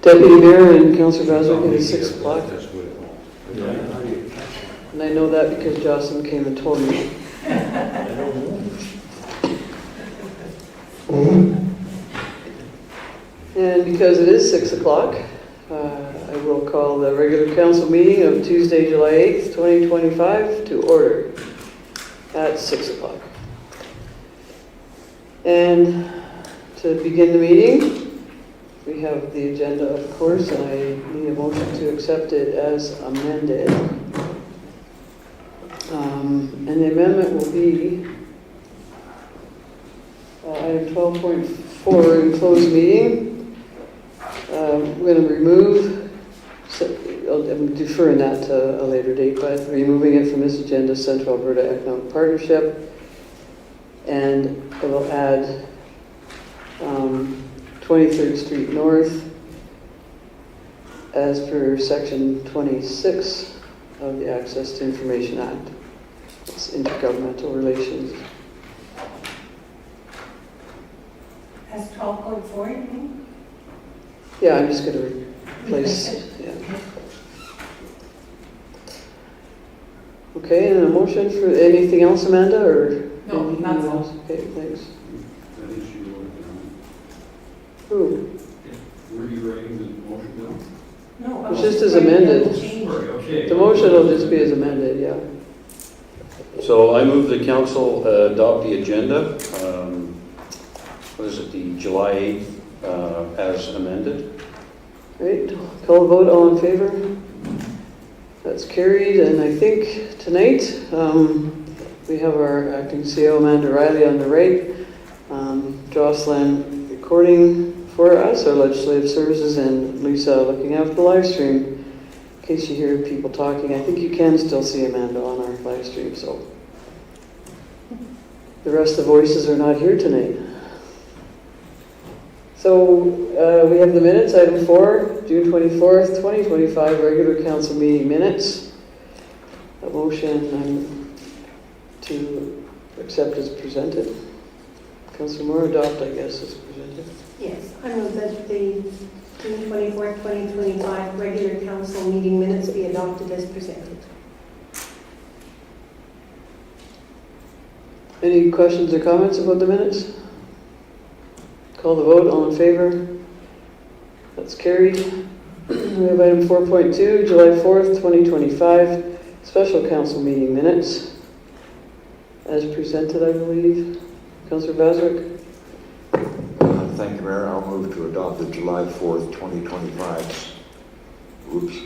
Deputy Mayor and Councillor Vasek, it is 6 o'clock. And I know that because Jocelyn came and told me. And because it is 6 o'clock, I will call the regular council meeting of Tuesday, July 8th, 2025 to order at 6 o'clock. And to begin the meeting, we have the agenda, of course, and I need a motion to accept it as amended. And the amendment will be item 12.4 in closed meeting. We're going to remove, I'm deferring that to a later date, but removing it from this agenda, Central Alberta Economic Partnership, and it will add 23rd Street North as per Section 26 of the Access to Information Act. It's intergovernmental relations. As 12.4, you mean? Yeah, I'm just going to replace, yeah. Okay, and a motion for anything else, Amanda, or? No, anything that's all. else? Okay, thanks. I think she wrote it down. Who? Were you writing the motion down? No. It's just as amended. Change. Sorry, okay. The motion will just be as amended, yeah. So I move the council adopt the agenda, what is it, the July 8th, as amended. Right, call a vote, all in favor? That's carried, and I think tonight we have our acting CEO Amanda Riley on the right, Jocelyn recording for us, our legislative services, and Lisa looking after the live stream. In case you hear people talking, I think you can still see Amanda on our live stream, so. The rest of the voices are not here tonight. So we have the minutes, item 4, June 24th, 2025, regular council meeting minutes. A motion to accept as presented. Councillor Moore, adopt, I guess, as presented. Yes, I move that the June 24th, 2025 regular council meeting minutes be adopted as presented. Any questions or comments about the minutes? Call the vote, all in favor? That's carried. We have item 4.2, July 4th, 2025, special council meeting minutes. As presented, I believe. Councillor Vasek? Thank you, Mayor. I'll move to adopt the July 4th, 2025,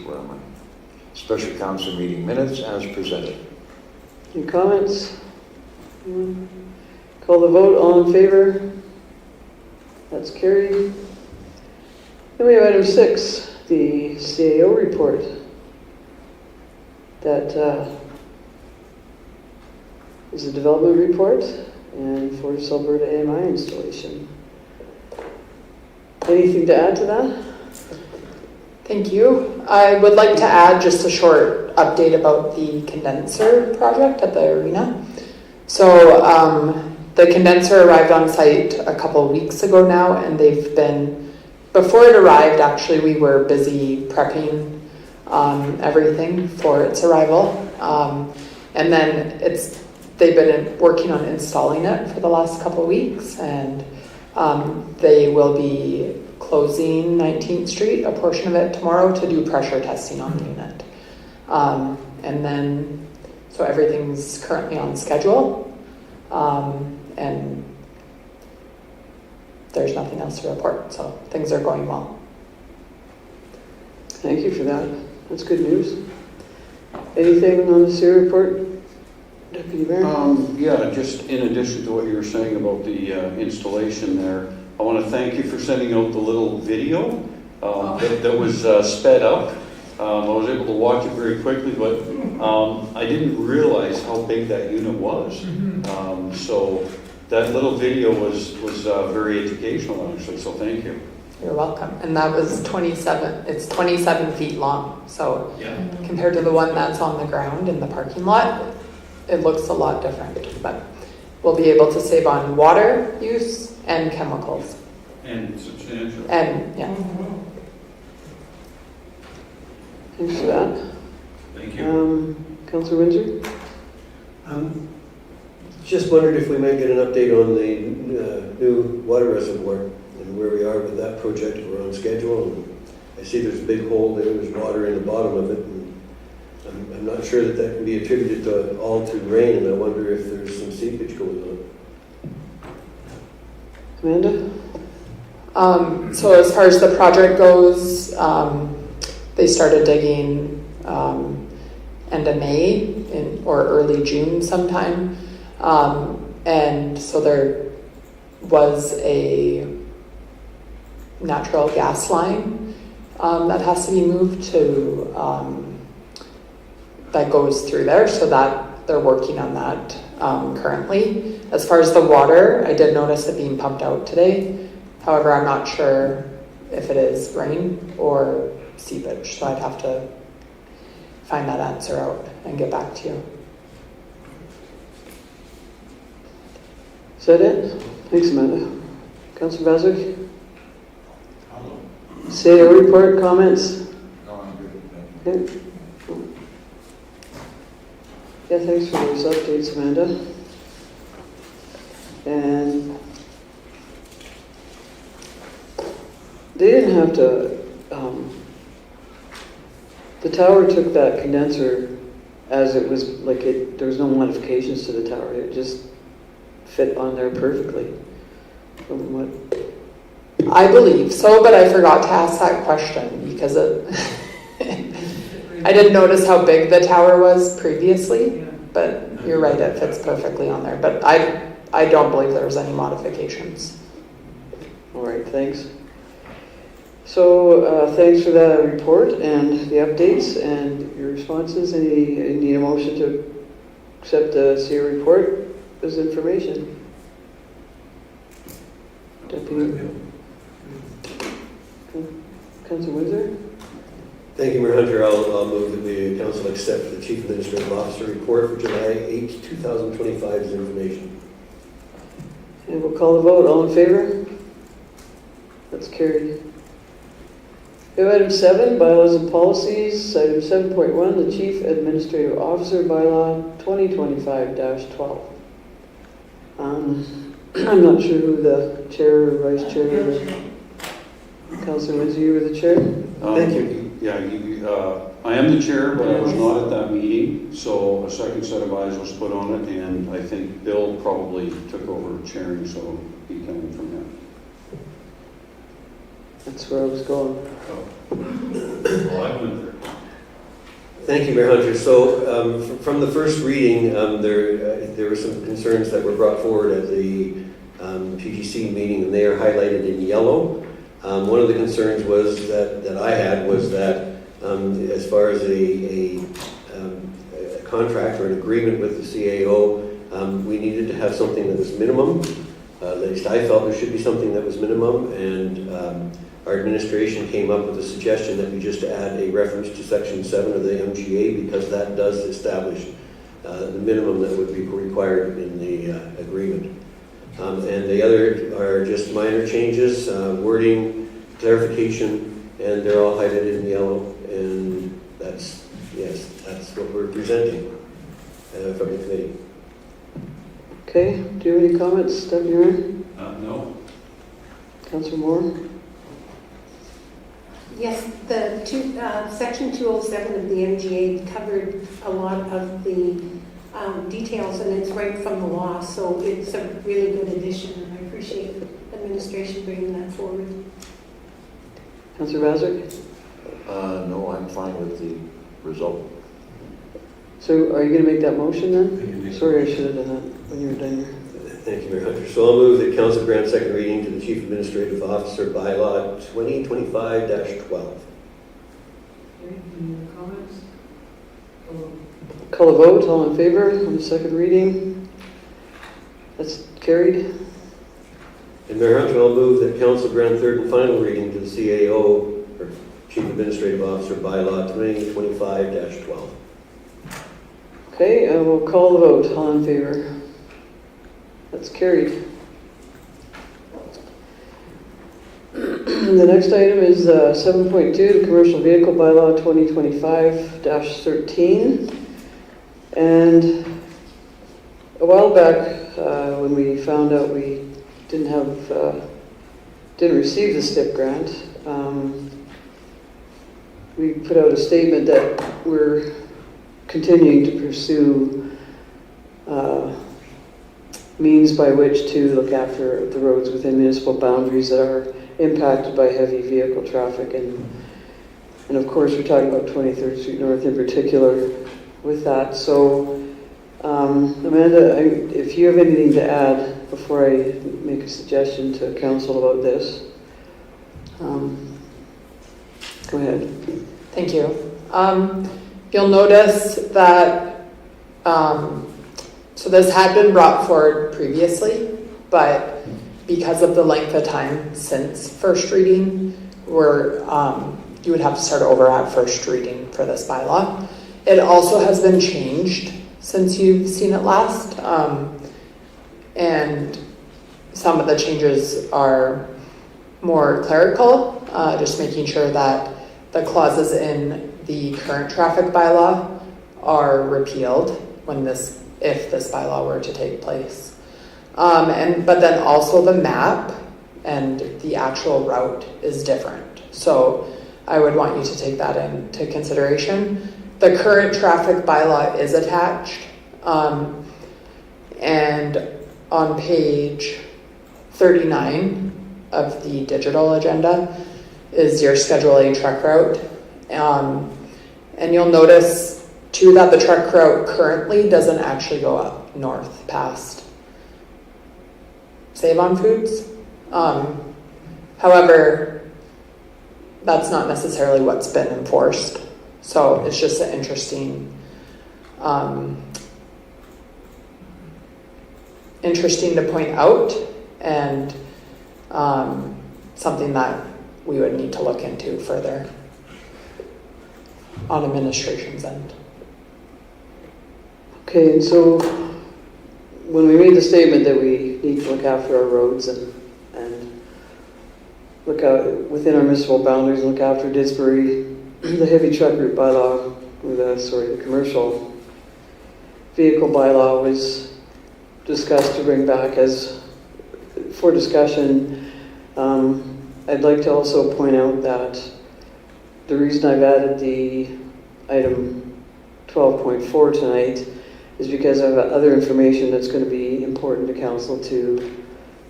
where am I? Special council meeting minutes as presented. Any comments? Call the vote, all in favor? That's carried. Then we have item 6, the CAO report. That is a development report and Fortis Alberta AMI installation. Anything to add to that? Thank you. I would like to add just a short update about the condenser project at the arena. So the condenser arrived on site a couple of weeks ago now, and they've been, before it arrived, actually, we were busy prepping everything for its arrival. And then they've been working on installing it for the last couple of weeks, and they will be closing 19th Street, a portion of it, tomorrow to do pressure testing on the unit. And then, so everything's currently on schedule, and there's nothing else to report, so things are going well. Thank you for that. That's good news. Anything on the sewer report, Deputy Mayor? Yeah, just in addition to what you were saying about the installation there, I want to thank you for sending out the little video that was sped up. I was able to watch it very quickly, but I didn't realize how big that unit was. So that little video was very educational, actually, so thank you. You're welcome. And that was 27 feet long. So Yeah. compared to the one that's on the ground in the parking lot, it looks a lot different. But we'll be able to save on water use and chemicals. And substantial. And, yeah. Thanks for that. Thank you. Councillor Windsor? Just wondered if we might get an update on the new water reservoir and where we are with that project. We're on schedule. And I see there's a big hole there. There's water in the bottom of it. And I'm not sure that can be attributed all to rain, and I wonder if there's some seepage going on. Amanda? So as far as the project goes, they started digging end of May or early June sometime. And so there was a natural gas line that has to be moved to that goes through there, so that they're working on that currently. As far as the water, I did notice it being pumped out today. However, I'm not sure if it is rain or seepage, so I'd have to find that answer out and get back to you. Is that it? Thanks, Amanda. Councillor Vasek? CEO report, comments? No, I'm good. Thank you. Okay. Yeah, thanks for those updates, Amanda. And they didn't have to, the tower took that condenser as it was, like there was no modifications to the tower. It just fit on there perfectly. From what? I believe so, but I forgot to ask that question because I didn't notice how big the tower was previously, but you're right, it fits perfectly on there. But I don't believe there was any modifications. All right, thanks. So thanks for that report and the updates and your responses. Need a motion to accept the CEO report as information? Deputy Councillor Windsor? Thank you, Mayor Hunter. I'll move that the council accept the Chief Administrative Officer report for July 8, 2025 as information. And we'll call the vote. All in favor? That's carried. We have item 7, bylaws and policies. Item 7.1, the Chief Administrative Officer bylaw 2025-12. I'm not sure who the chair or vice chair is. Councillor Windsor, you were the chair? Thank you. Yeah, I am the chair, but I was not at that meeting, so a second set of eyes was put on it, and I think Bill probably took over chairing, so he came from there. That's where I was going. Well, I went there. Thank you, Mayor Hunter. So from the first reading, there were some concerns that were brought forward at the PGC meeting, and they are highlighted in yellow. One of the concerns was that I had was that as far as a contract or an agreement with the CAO, we needed to have something that was minimum. At least I felt there should be something that was minimum, and our administration came up with a suggestion that we just add a reference to Section 7 of the MGA, because that does establish the minimum that would be required in the agreement. And the other are just minor changes, wording, clarification, and they're all highlighted in yellow. And that's what we're presenting from the committee. Okay, do you have any comments, Deputy Mayor? No. Councillor Moore? Yes, Section 207 of the MGA covered a lot of the details, and it's right from the law, so it's a really good addition, and I appreciate the administration bringing that forward. Councillor Vasek? No, I'm fine with the result. So are you going to make that motion I can then? make Sorry, I should have done that when you were done here. Thank you, Mayor Hunter. So I'll move that council grant second reading to the Chief Administrative Officer bylaw 2025-12. Any comments? Call a vote. All in favor on the second reading? That's carried. And Mayor Hunter, I'll move that council grant third and final reading to the CAO, or Chief Administrative Officer bylaw 2025-12. Okay, we'll call the vote. All in favor? That's carried. The next item is 7.2, the Commercial Vehicle Bylaw 2025-13. And a while back, when we found out we didn't receive the STIP grant, we put out a statement that we're continuing to pursue means by which to look after the roads within municipal boundaries that are impacted by heavy vehicle traffic. And of course, we're talking about 23rd Street North in particular with that. So, Amanda, if you have anything to add before I make a suggestion to council about this, go ahead. Thank you. You'll notice that, so this had been brought forward previously, but because of the length of time since first reading, you would have to start over at first reading for this bylaw. It also has been changed since you've seen it last, and some of the changes are more clerical, just making sure that the clauses in the current traffic bylaw are repealed if this bylaw were to take place. But then also the map and the actual route is different. So I would want you to take that into consideration. The current traffic bylaw is attached, and on page 39 of the digital agenda is your Schedule A truck route. And you'll notice too that the truck route currently doesn't actually go up north past Save On Foods. However, that's not necessarily what's been enforced. So it's just an interesting to point out, and something that we would need to look into further on administration's end. Okay, and so when we made the statement that we need to look after our roads and look out within our municipal boundaries and look after Didsbury, the heavy truck route bylaw, the commercial vehicle bylaw was discussed to bring back for discussion. I'd like to also point out that the reason I've added the item 12.4 tonight is because I've got other information that's going to be important to council to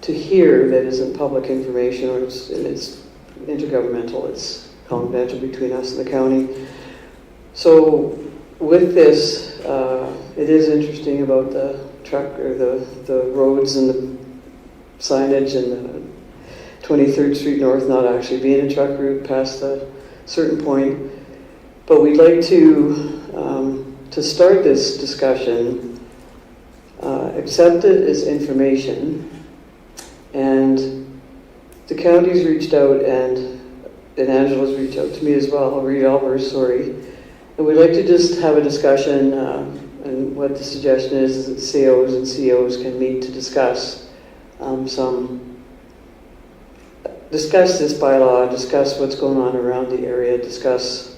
hear that isn't public information, or it's intergovernmental, it's confidential between us and the county. So with this, it is interesting about the truck or the roads and the signage and the 23rd Street North not actually being a truck route past a certain point. But we'd like to start this discussion, accept it as information, and the county's reached out and Angela's reached out to me as well, Reed Albers, sorry, and we'd like to just have a discussion, and what the suggestion is that COs and COs can meet to discuss discuss this bylaw, discuss what's going on around the area, discuss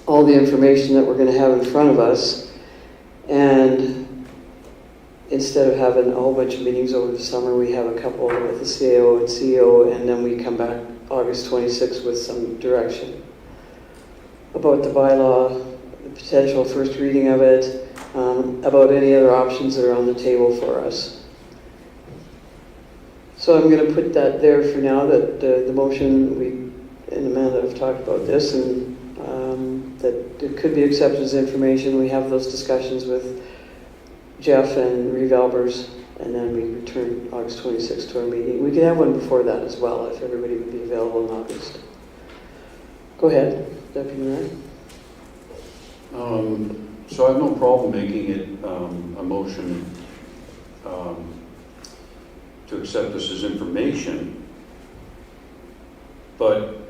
all the information that we're going to have in front of us, and instead of having a whole bunch of meetings over the summer, we have a couple with the CAO and CEO, and then we come back August 26th with some direction about the bylaw, the potential first reading of it, about any other options that are on the table for us. So I'm going to put that there for now, that the motion, we and Amanda have talked about this, and that it could be accepted as information. We have those discussions with Jeff and Reeve Albers, and then we return August 26th to our meeting. We could have one before that as well, if everybody would be available in August. Go ahead, Deputy Mayor. So I have no problem making it a motion to accept this as information, but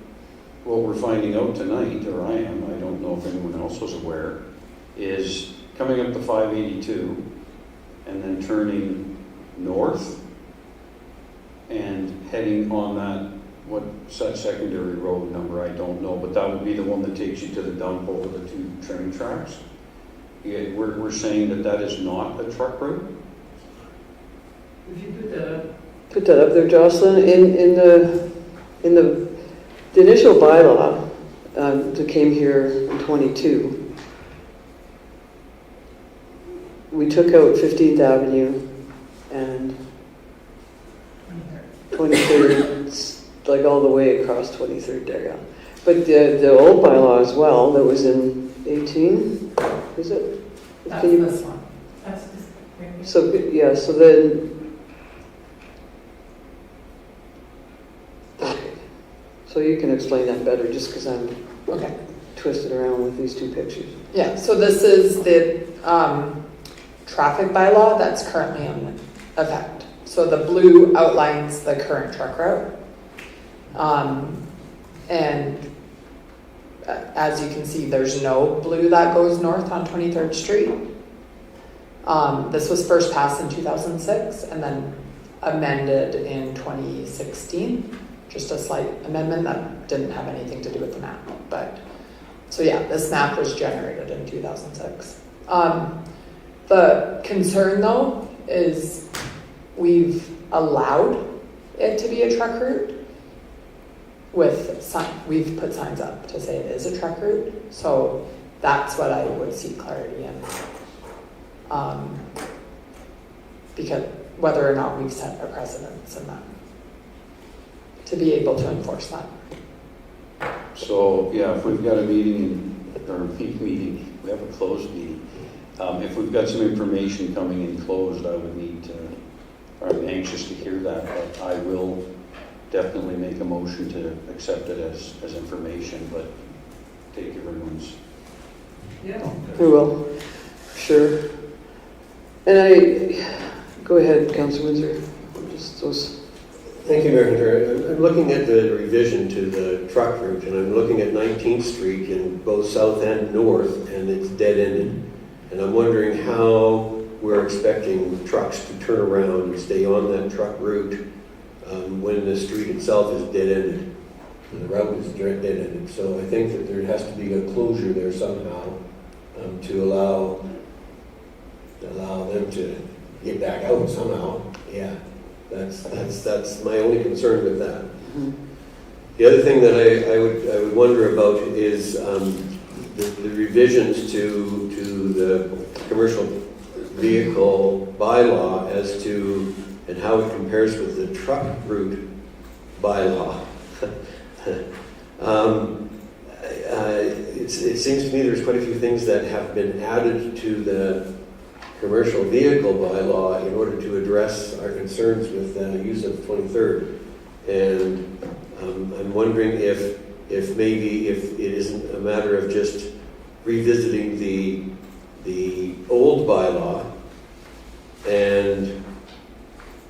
what we're finding out tonight, or I am, I don't know if anyone else was aware, is coming up to 582 and then turning north and heading on that what's that secondary road number, I don't know, but that would be the one that takes you to the dump over the 2 train tracks. Yeah, we're saying that that is not a truck route? If you put that up, Put that up there, Jocelyn. In the initial bylaw that came here in 22, we took out 15th Avenue and 23rd, it's like all the way across 23rd there, yeah. But the old bylaw as well, that was in 18, is it? that's Can you- this one. That's this. right here. So, yeah, so then. Okay. So you can explain that better, just because I'm Okay. twisted around with these 2 pictures. Yeah, so this is the traffic bylaw that's currently in effect. So the blue outlines the current truck route. And as you can see, there's no blue that goes north on 23rd Street. This was first passed in 2006 and then amended in 2016. Just a slight amendment that didn't have anything to do with the map. But so yeah, this map was generated in 2006. The concern though is we've allowed it to be a truck route with we've put signs up to say it is a truck route. So that's what I would seek clarity in. Because whether or not we've set a precedence in that to be able to enforce that. So, yeah, if we've got a meeting, or a peak meeting, we have a closed meeting. If we've got some information coming in closed, I would need to, or I'm anxious to hear that, but I will definitely make a motion to accept it as information, but take everyone's. Yeah. We will, sure. And go ahead, Councilor Windsor. Just those. Thank you, Mayor Hunter. I'm looking at the revision to the truck route, and I'm looking at 19th Street in both south and north, and it's dead-ended. And I'm wondering how we're expecting trucks to turn around and stay on that truck route when the street itself is dead-ended. The route is dead-ended. So I think that there has to be a closure there somehow to allow them to get back out somehow. Yeah. That's my only concern with that. The other thing that I would wonder about is the revisions to the commercial vehicle bylaw as to and how it compares with the truck route bylaw. It seems to me there's quite a few things that have been added to the commercial vehicle bylaw in order to address our concerns with the use of 23rd. And I'm wondering if maybe if it isn't a matter of just revisiting the old bylaw, and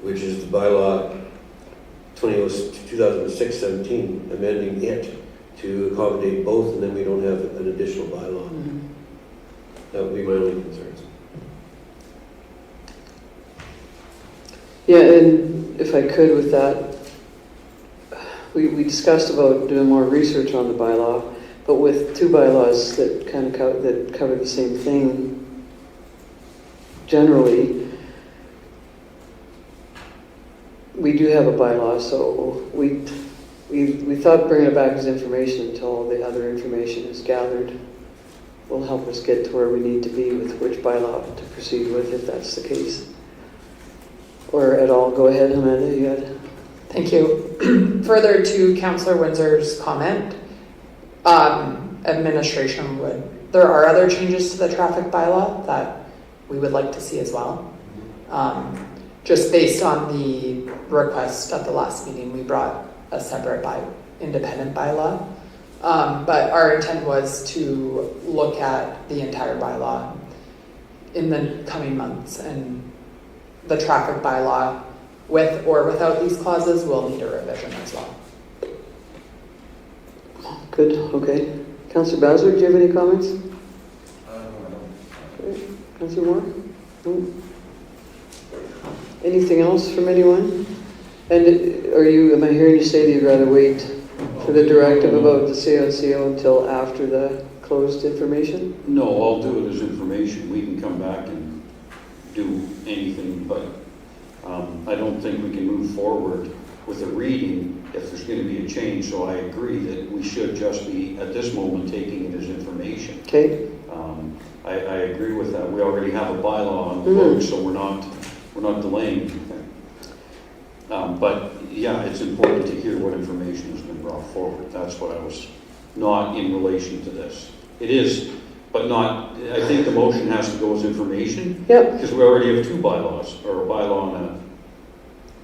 which is the bylaw 2006-17, amending it to accommodate both, and then we don't have an additional bylaw. That would be my only concerns. Yeah, and if I could with that, we discussed about doing more research on the bylaw, but with 2 bylaws that kind of cover the same thing generally, we do have a bylaw, so we thought bringing it back as information until all the other information is gathered will help us get to where we need to be with which bylaw to proceed with, if that's the case. Or at all. Go ahead, Amanda, you had. Thank you. Further to Councillor Windsor's comment, administration there are other changes to the traffic bylaw that we would like to see as well. Just based on the request at the last meeting, we brought a separate independent bylaw. But our intent was to look at the entire bylaw in the coming months, and the traffic bylaw, with or without these clauses, will need a revision as well. Good, okay. Councillor Bowser, do you have any comments? Okay. Councillor Moore? No? Anything else from anyone? And am I hearing you say that you'd rather wait for the directive about the CO until after the closed information? No, I'll do it as information. We can come back and do anything, but I don't think we can move forward with a reading if there's going to be a change. So I agree that we should just be, at this moment, taking it as information. Okay, I agree with that. We already have a bylaw on the books, so we're not delaying anything. But yeah, it's important to hear what information has been brought forward. That's what I was, not in relation to this. It is, but not, I think the motion has to go as information, yep. because we already have two bylaws, or a bylaw and a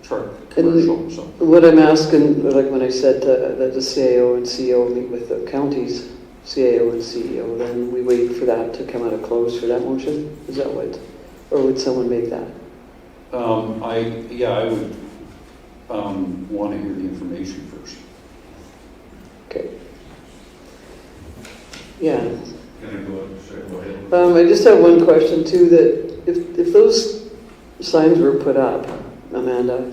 truck commercial, so. What I'm asking, like when I said that the CAO and CEO meet with the counties, CAO and CEO, then we wait for that to come out of close for that motion? Is that what, or would someone make that? I would want to hear the information first. Okay. Yeah. Can I go ahead? I just have one question too, that if those signs were put up, Amanda,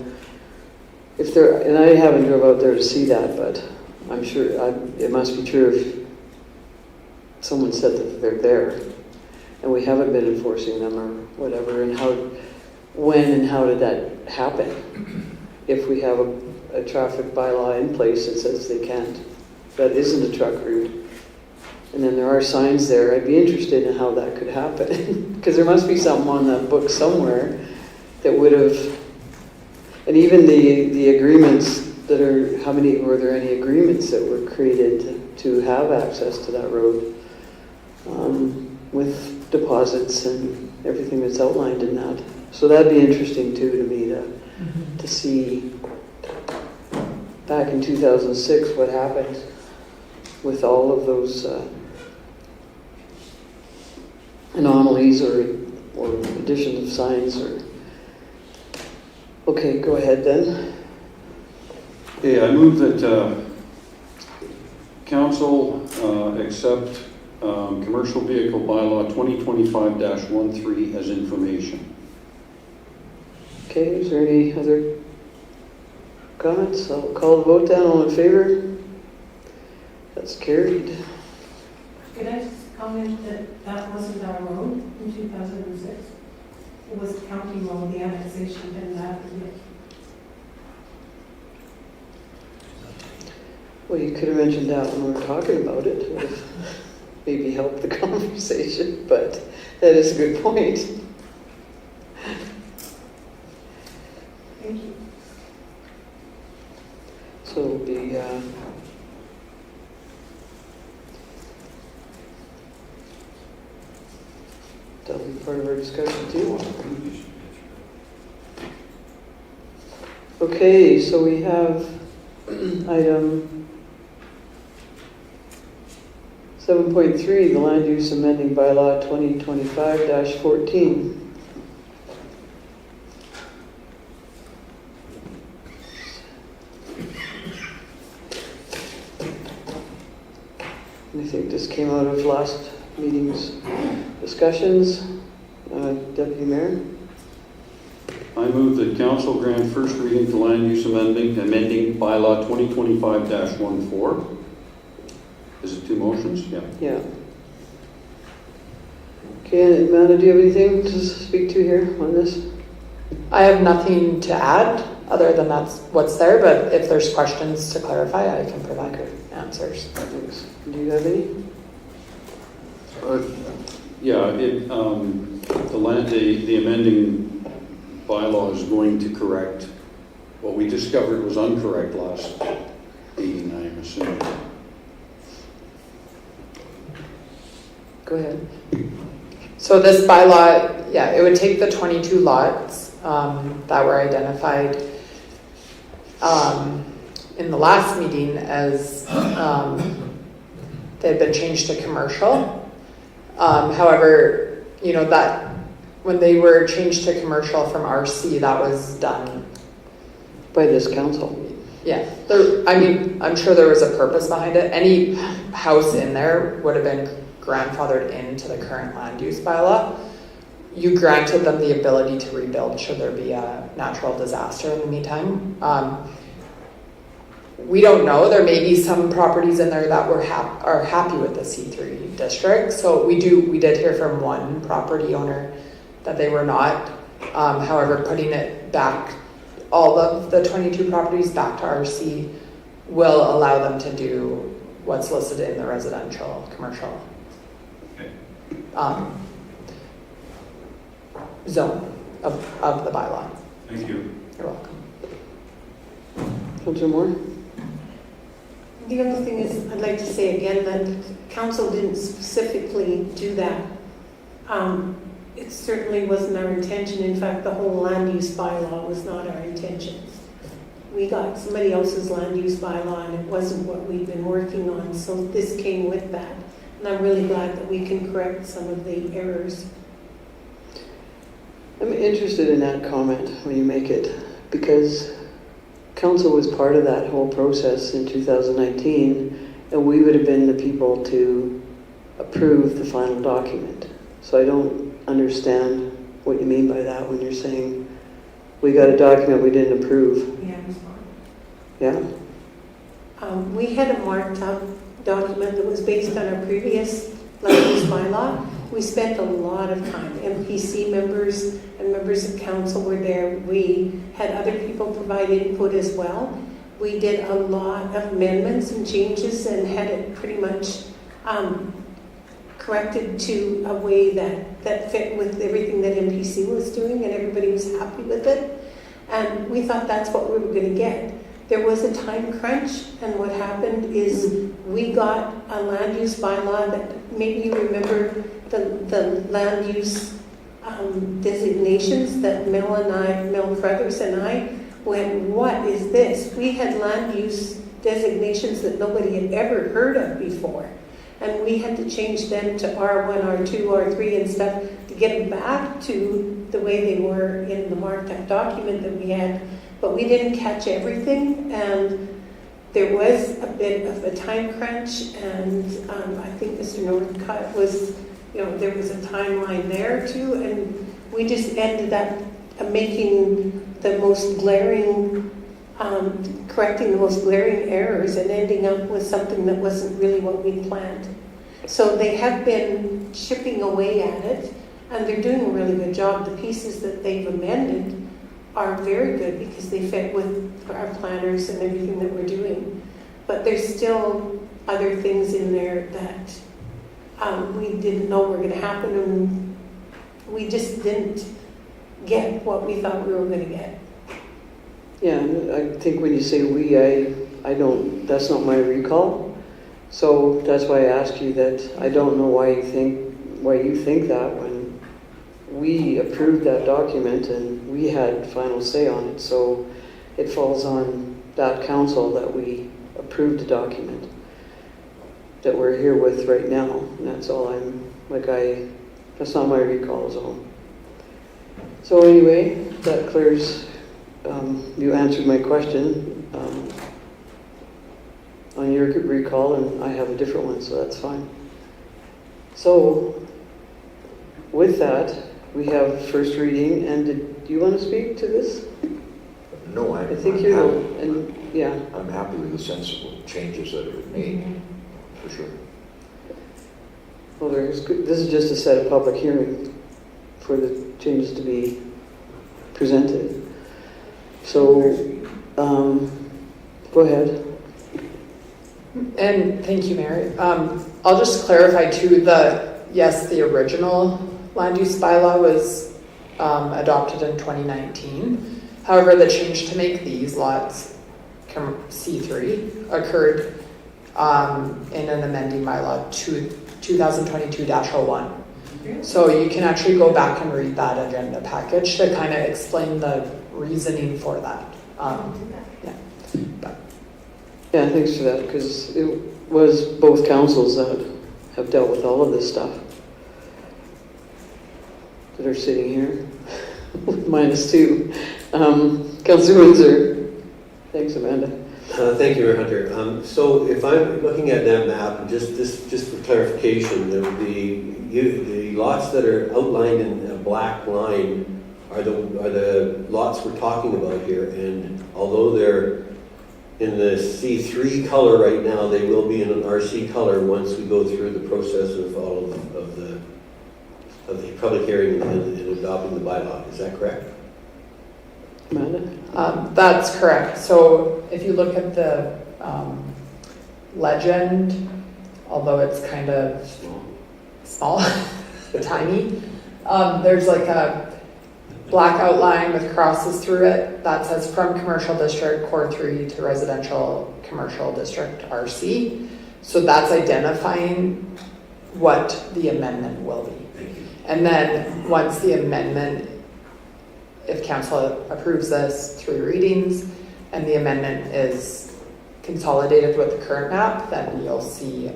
if they're, and I haven't drove out there to see that, but I'm sure it must be true if someone said that they're there and we haven't been enforcing them or whatever, and when and how did that happen? If we have a traffic bylaw in place that says they can't, that isn't a truck route, and then there are signs there, I'd be interested in how that could happen. Because there must be something on that book somewhere that would have, and even the agreements that are, were there any agreements that were created to have access to that road with deposits and everything that's outlined in that. So that'd be interesting too to me to see back in 2006 what happened with all of those anomalies or addition of signs or. Okay, go ahead then. Okay, I move that council accept commercial vehicle bylaw 2025-13 as information. Okay, is there any other comments? I'll call the vote down. All in favor? That's carried. Could I just comment that that wasn't our road in 2006? It was the county road, the annexation didn't happen yet. Well, you could have mentioned that when we were talking about it. It would have maybe helped the conversation, but that is a good point. Thank you. So it'll be, that'll be part of our discussion too. Okay, so we have item 7.3, the land use amending bylaw 2025-14. I think this came out of last meeting's discussions. Deputy Mayor? I move that council grant first reading to land use amending bylaw 2025-14. Is it two motions? Yeah. Yeah. Okay, Amanda, do you have anything to speak to here on this? I have nothing to add other than that's what's there, but if there's questions to clarify, I can provide answers. Thanks. Do you have any? Yeah, the amending bylaw is going to correct what we discovered was incorrect last meeting, I'm assuming. Go ahead. So this bylaw, yeah, it would take the 22 lots that were identified in the last meeting as they had been changed to commercial. However, you know, that when they were changed to commercial from RC, that was done By this council. Yeah, I'm sure there was a purpose behind it. Any house in there would have been grandfathered into the current land use bylaw. you granted them the ability to rebuild should there be a natural disaster in the meantime. We don't know. There may be some properties in there that are happy with the C3 district. So we did hear from one property owner that they were not. However, putting it back, all of the 22 properties back to RC will allow them to do what's listed in the residential, commercial zone of the bylaw. Thank you. You're welcome. Councillor Moore? The other thing is, I'd like to say again that council didn't specifically do that. It certainly wasn't our intention. In fact, the whole land use bylaw was not our intention. We got somebody else's land use bylaw and it wasn't what we've been working on, so this came with that. And I'm really glad that we can correct some of the errors. I'm interested in that comment when you make it, because council was part of that whole process in 2019, and we would have been the people to approve the final document. So I don't understand what you mean by that when you're saying we got a document we didn't approve. Yeah, I'm sorry. Yeah? We had a marked up document that was based on our previous land use bylaw. We spent a lot of time. MPC members and members of council were there. We had other people provide input as well. We did a lot of amendments and changes and had it pretty much corrected to a way that fit with everything that MPC was doing, and everybody was happy with it. And we thought that's what we were going to get. There was a time crunch, and what happened is we got a land use bylaw that maybe you remember the land use designations that Mel Crothers and I went, what is this? We had land use designations that nobody had ever heard of before. And we had to change them to R1, R2, R3 and stuff to get them back to the way they were in the marked up document that we had. But we didn't catch everything, and there was a bit of a time crunch, and I think Mr. Northcutt was, there was a timeline there too, and we just ended up making the most glaring, correcting the most glaring errors and ending up with something that wasn't really what we planned. So they have been chipping away at it, and they're doing a really good job. The pieces that they've amended are very good because they fit with our planners and everything that we're doing. But there's still other things in there that we didn't know were going to happen, and we just didn't get what we thought we were going to get. Yeah, I think when you say we, I don't, that's not my recall. So that's why I ask you that. I don't know why you think that when we approved that document and we had final say on it. So it falls on that council that we approved the document that we're here with right now. And that's all that's not my recall is all. So anyway, that clears, you answered my question on your recall, and I have a different one, so that's fine. So with that, we have first reading, and do you want to speak to this? No, I think you're, yeah. I'm happy with the sensible changes that have been made, for sure. Well, this is just to set a public hearing for the changes to be presented. So, go ahead. And thank you, Mary. I'll just clarify too, the original land use bylaw was adopted in 2019. However, the change to make these lots C3 occurred in an amending bylaw 2022-01. So you can actually go back and read that agenda package to kind of explain the reasoning for that. Yeah, thanks for that, because it was both councils that have dealt with all of this stuff that are sitting here, minus two. Councillor Windsor. Thanks, Amanda. Thank you, Mayor Hunter. So if I'm looking at that map, just for clarification, the lots that are outlined in a black line are the lots we're talking about here. And although they're in the C3 color right now, they will be in an RC color once we go through the process of all of the public hearing and adopting the bylaw. Is that correct? Amanda? That's correct. So if you look at the legend, although it's kind of small, tiny, there's like a black outline with crosses through it that says from commercial district core 3 to residential commercial district RC. So that's identifying what the amendment will be. Thank you. And then once the amendment, if council approves this 3 readings and the amendment is consolidated with the current map, then you'll see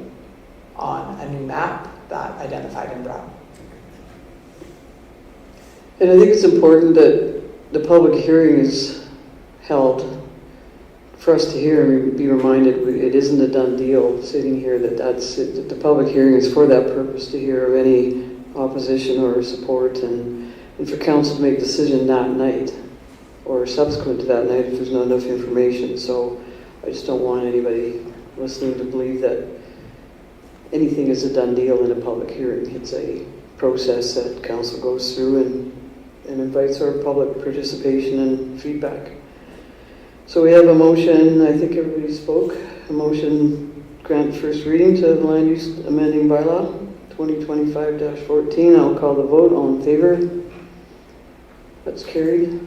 on a new map that identified in brown. And I think it's important that the public hearing is held for us to hear and be reminded it isn't a done deal sitting here, that the public hearing is for that purpose, to hear of any opposition or support, and for council to make a decision that night or subsequent to that night if there's not enough information. So I just don't want anybody listening to believe that anything is a done deal in a public hearing. It's a process that council goes through and invites our public participation and feedback. So we have a motion, I think everybody spoke, a motion grant first reading to the land use amending bylaw 2025-14. I'll call the vote. All in favor? That's carried.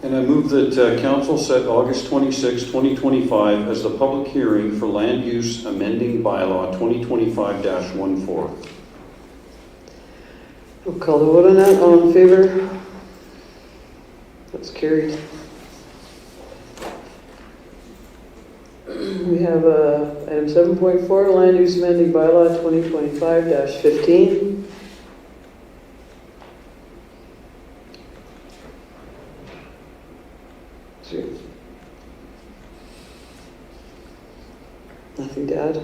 And I move that council set August 26, 2025 as the public hearing for land use amending bylaw 2025-14. We'll call the vote on that. All in favor? That's carried. We have item 7.4, land use amending bylaw 2025-15. Nothing to add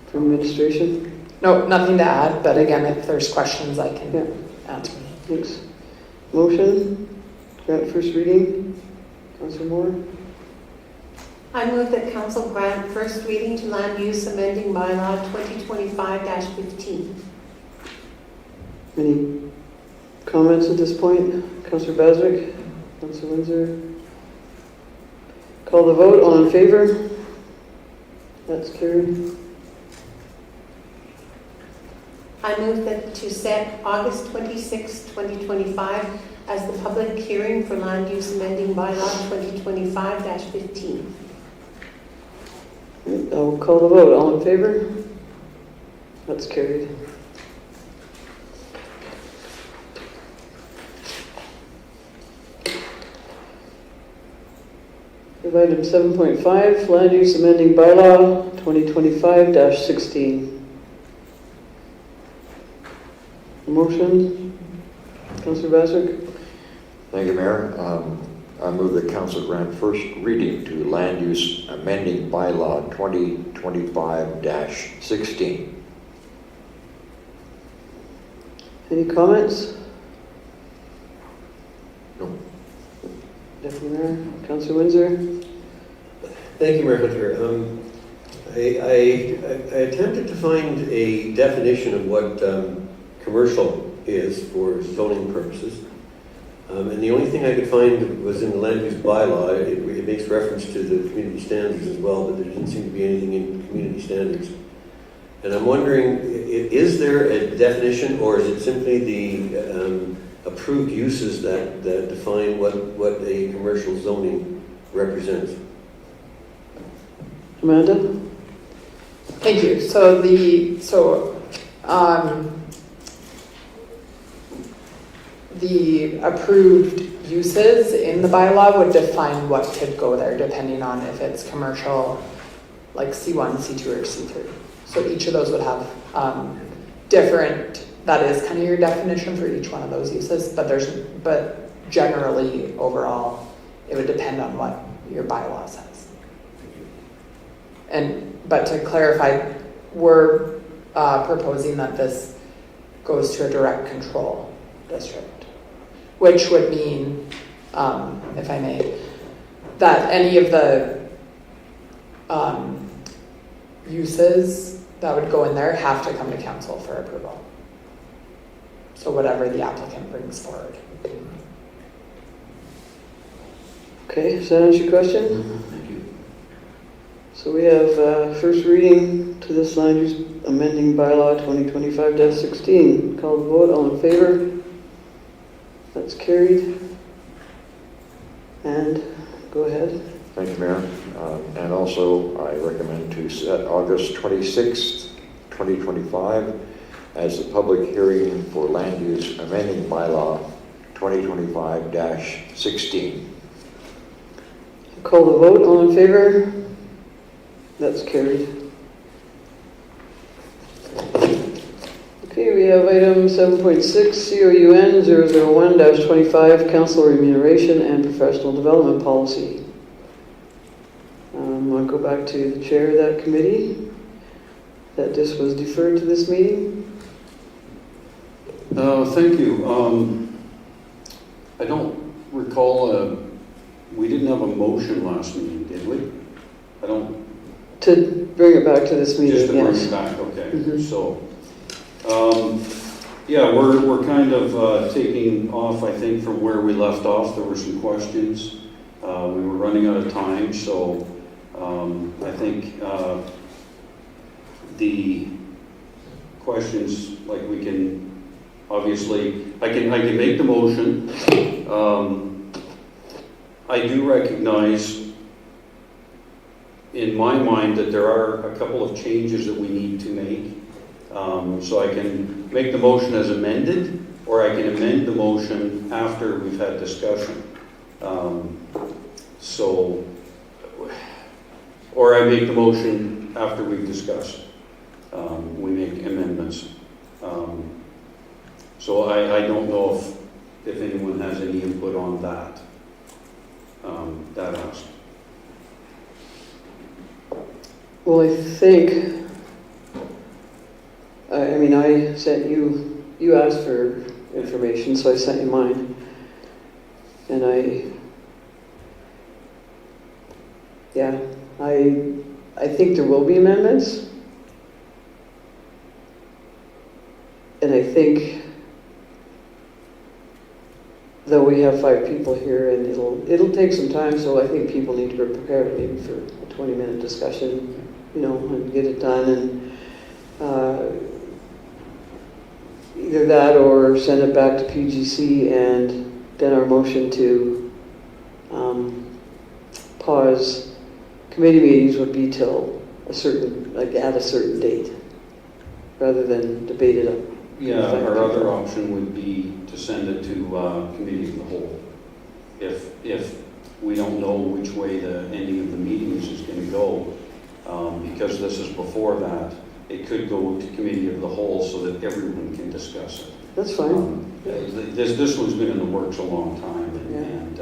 from administration? No, nothing to add, but again, if there's questions, I can Yeah. answer. Thanks. Motion, grant first reading. Councillor Moore? I move that council grant first reading to land use amending bylaw 2025-15. Any comments at this point? Councillor Baswick? Councillor Windsor? Call the vote. All in favor? That's carried. I move that to set August 26, 2025 as the public hearing for land use amending bylaw 2025-15. I'll call the vote. All in favor? That's carried. Item 7.5, land use amending bylaw 2025-16. Motion, Councillor Baswick. Thank you, Mayor. I move that council grant first reading to land use amending bylaw 2025-16. Any comments? No. Deputy Mayor, Councillor Windsor. Thank you, Mayor Hunter. I attempted to find a definition of what commercial is for zoning purposes. And the only thing I could find was in the land use bylaw. It makes reference to the community standards as well, but there didn't seem to be anything in community standards. And I'm wondering, is there a definition, or is it simply the approved uses that define what a commercial zoning represents? Amanda? Thank you. So the approved uses in the bylaw would define what could go there depending on if it's commercial, like C1, C2, or C3. So each of those would have different, that is kind of your definition for each one of those uses, but generally overall it would depend on what your bylaw says. But to clarify, we're proposing that this goes to a direct control district, which would mean, if I may, that any of the uses that would go in there have to come to council for approval. So whatever the applicant brings forward. Okay, does that answer your question? Thank you. So we have first reading to this land use amending bylaw 2025-16. Call the vote, all in favor? That's carried. And go ahead. Thank you, Mayor. And also, I recommend to set August 26th, 2025 as the public hearing for land use amending bylaw 2025-16. Call the vote, all in favor? That's carried. Okay, we have item 7.6, COUN 001-25, council remuneration and professional development policy. I'll go back to the chair of that committee, that this was deferred to this meeting. Thank you. I don't recall, we didn't have a motion last meeting, did we? I don't, To bring it back to this meeting, just to bring yes. it back, okay. Mhm. So, yeah, we're kind of taking off, I think, from where we left off. There were some questions. We were running out of time, so I think the questions, like we can, obviously, I can make the motion. I do recognize in my mind that there are a couple of changes that we need to make. So I can make the motion as amended, or I can amend the motion after we've had discussion. Or I make the motion after we've discussed. We make amendments. So I don't know if anyone has any input on that. That asked. Well, I think, I mean, I sent you, you asked for information, so I sent you mine. And I think there will be amendments. And I think, though we have 5 people here and it'll take some time, so I think people need to be prepared maybe for a 20-minute discussion, you know, and get it done, and either that or send it back to PGC, and then our motion to pause committee meetings would be till a certain, like at a certain date, rather than debate it up. Yeah, our other option would be to send it to committee of the whole. If we don't know which way the ending of the meetings is going to go, because this is before that, it could go to committee of the whole so that everyone can discuss it. That's fine. This one's been in the works a long time, and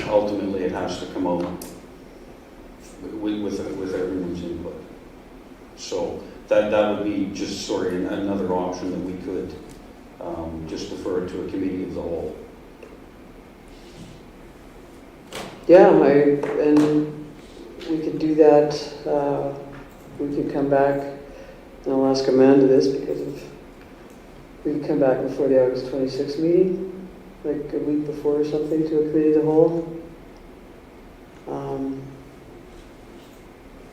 ultimately it has to come out with everyone's input. So that would be just another option that we could just defer to a committee of the whole. Yeah, and we could do that. We could come back, and I'll ask Amanda this, because we could come back before the August 26th meeting, like a week before or something, to a committee of the whole.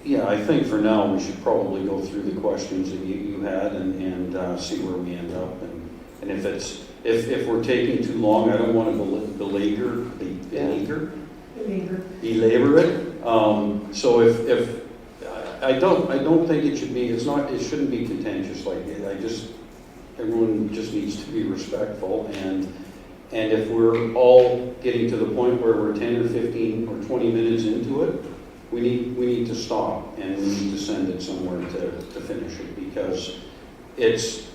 Yeah, I think for now we should probably go through the questions that you had and see where we end up. And if we're taking too long, I don't want to belabor it. So if I don't think it should be. It shouldn't be contentious like it. Everyone just needs to be respectful, and if we're all getting to the point where we're 10 or 15 or 20 minutes into it, we need to stop, and we need to send it somewhere to finish it, because it's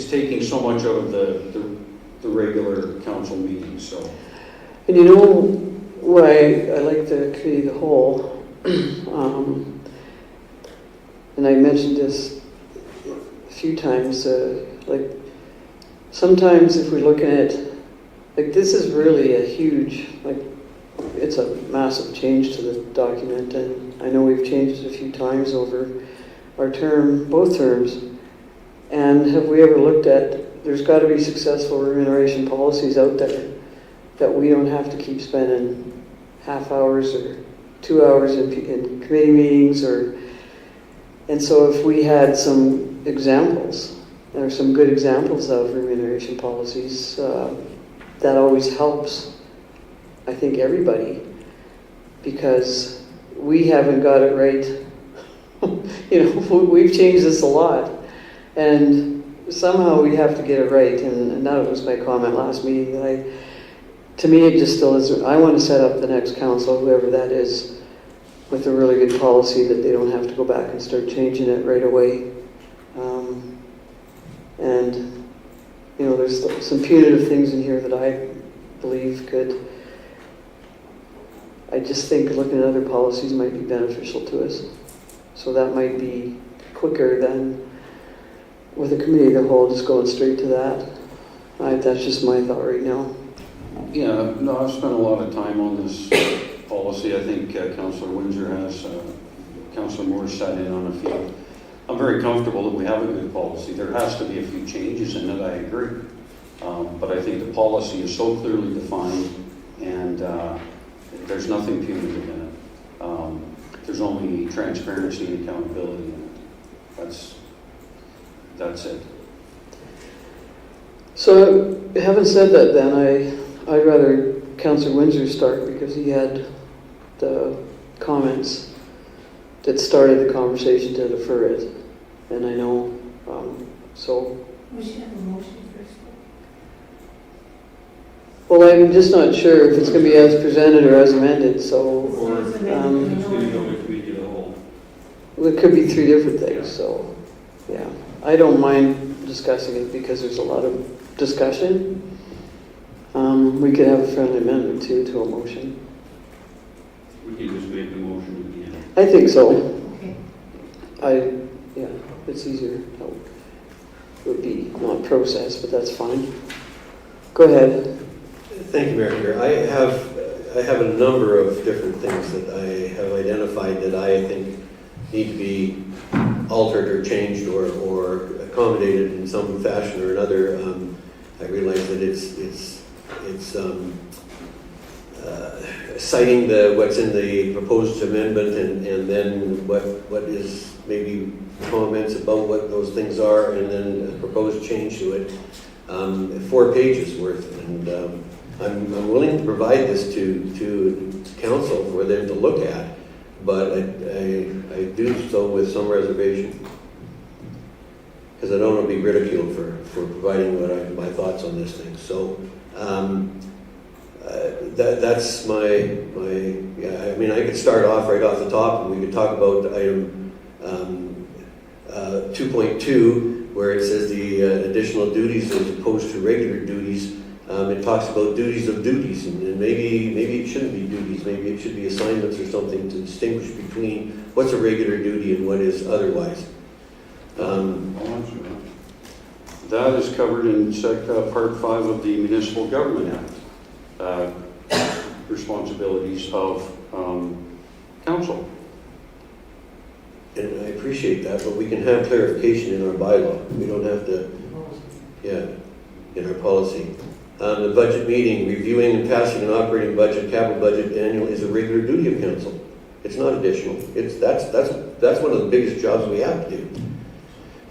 taking so much out of the regular council meetings. So, And you know why I like the committee of the whole And I mentioned this a few times, like, sometimes if we look at it, like, this is really a huge, like, it's a massive change to the document, and I know we've changed it a few times over our term, both terms. And have we ever looked at, there's got to be successful remuneration policies out there that we don't have to keep spending half hours or 2 hours in committee meetings, and so if we had some examples, or some good examples of remuneration policies, that always helps, I think, everybody, because we haven't got it right. We've changed this a lot, and somehow we have to get it right, and that was my comment last meeting, that to me, it just still isn't. I want to set up the next council, whoever that is, with a really good policy that they don't have to go back and start changing it right away. And, there's some punitive things in here that I believe could, I just think looking at other policies might be beneficial to us. So that might be quicker than with a committee of the whole, just going straight to that. That's just my thought right now. Yeah, no, I've spent a lot of time on this policy. I think Councillor Windsor has, Councillor Moore sat in on a few. I'm very comfortable that we have a good policy. There has to be a few changes in it, I agree. But I think the policy is so clearly defined, and there's nothing punitive in it. There's only transparency and accountability in it. That's it. So, having said that, then I'd rather Councillor Windsor start, because he had the comments that started the conversation to defer it, and I know, so. We should have a motion first. Well, I'm just not sure if it's going to be as presented or as amended, so Or it's going to go to committee of the whole. it could be three different things, so, yeah. I don't mind discussing it because there's a lot of discussion. We could have a friendly amendment too to a motion. We can just make the motion at the end. I think so. Okay. Yeah, it's easier. It would be not process, but that's fine. Go ahead. Thank you, Mayor. I have a number of different things that I have identified that I think need to be altered or changed or accommodated in some fashion or another. I realize that it's citing what's in the proposed amendment and then what is maybe comments about what those things are, and then a proposed change to it. 4 pages worth, and I'm willing to provide this to council for them to look at, but I do so with some reservation, because I don't want to be ridiculed for providing my thoughts on this thing. So that's my yeah. I mean, I could start off right off the top, and we could talk about item 2.2, where it says the additional duties as opposed to regular duties. It talks about duties of duties, and maybe it shouldn't be duties. Maybe it should be assignments or something to distinguish between what's a regular duty and what is otherwise. I'll answer that. That is covered in Part 5 of the Municipal Government Act. Responsibilities of council. And I appreciate that, but we can have clarification in our bylaw. We don't have to, in our policy. The budget meeting, reviewing and passing an operating budget, capital budget annually is a regular duty of council. It's not additional. That's one of the biggest jobs we have to do.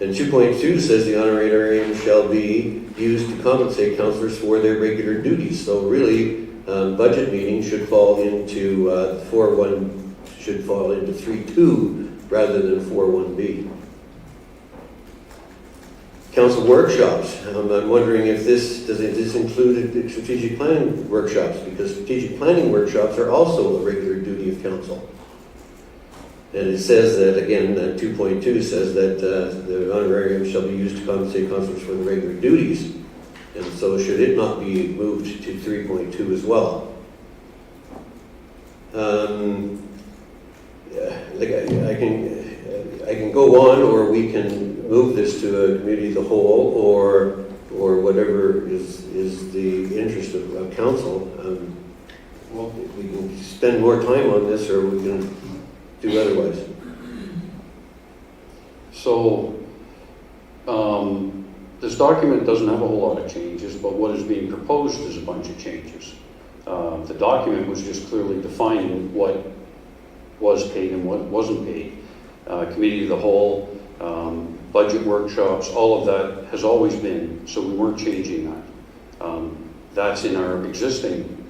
And 2.2 says the honorarium shall be used to compensate councillors for their regular duties. So really, budget meeting should fall into 4.1, should fall into 3.2 rather than 4.1b. Council workshops. I'm wondering if does this include strategic planning workshops, because strategic planning workshops are also a regular duty of council. And it says that, again, 2.2 says that the honorarium shall be used to compensate councillors for the regular duties. And so should it not be moved to 3.2 as well? I can go on, or we can move this to a committee of the whole, or whatever is the interest of council. Well, We can spend more time on this, or we can do otherwise. so, this document doesn't have a whole lot of changes, but what is being proposed is a bunch of changes. The document was just clearly defining what was paid and what wasn't paid. Committee of the whole, budget workshops, all of that has always been, so we weren't changing that. That's in our existing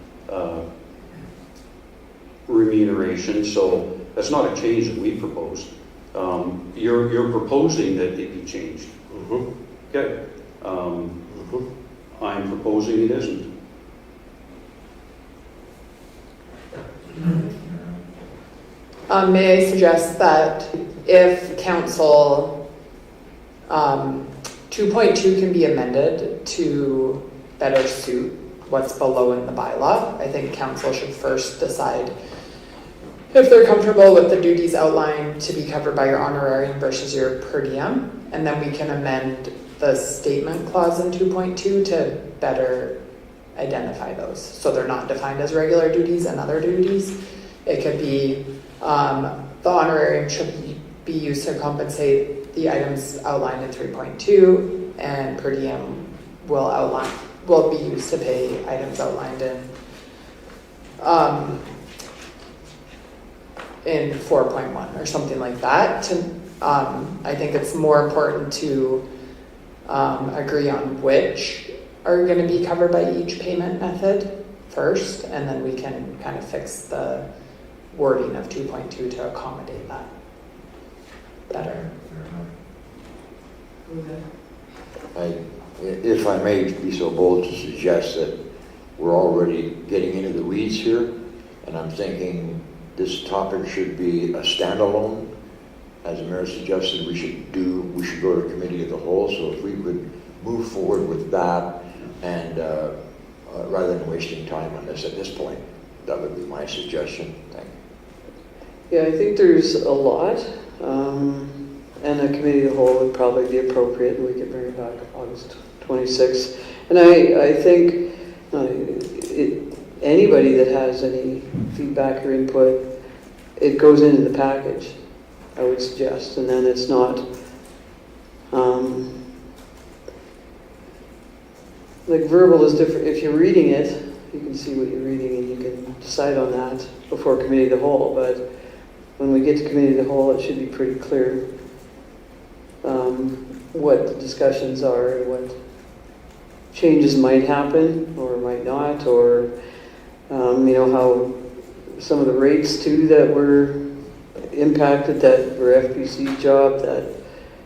remuneration, so that's not a change that we proposed. You're proposing that it be changed. Mhm. Okay. Mhm. I'm proposing it isn't. May I suggest that if council, 2.2 can be amended to better suit what's below in the bylaw. I think council should first decide if they're comfortable with the duties outlined to be covered by your honorarium versus your per diem, and then we can amend the statement clause in 2.2 to better identify those. So they're not defined as regular duties and other duties. It could be the honorarium should be used to compensate the items outlined in 3.2, and per diem will be used to pay items outlined in 4.1 or something like that. I think it's more important to agree on which are going to be covered by each payment method first, and then we can kind of fix the wording of 2.2 to accommodate that better. If I may be so bold to suggest that we're already getting into the weeds here, and I'm thinking this topic should be a standalone. As the mayor suggested, we should go to committee of the whole. So if we could move forward with that, and rather than wasting time on this at this point, that would be my suggestion. Thank you. Yeah, I think there's a lot, and a committee of the whole would probably be appropriate, and we could bring it back August 26th. And I think anybody that has any feedback or input, it goes into the package, I would suggest, and then it's not, like verbal is different. If you're reading it, you can see what you're reading and you can decide on that before committee of the whole, but when we get to committee of the whole, it should be pretty clear what the discussions are and what changes might happen or might not, or how some of the rates too that were impacted that were FPC's job, that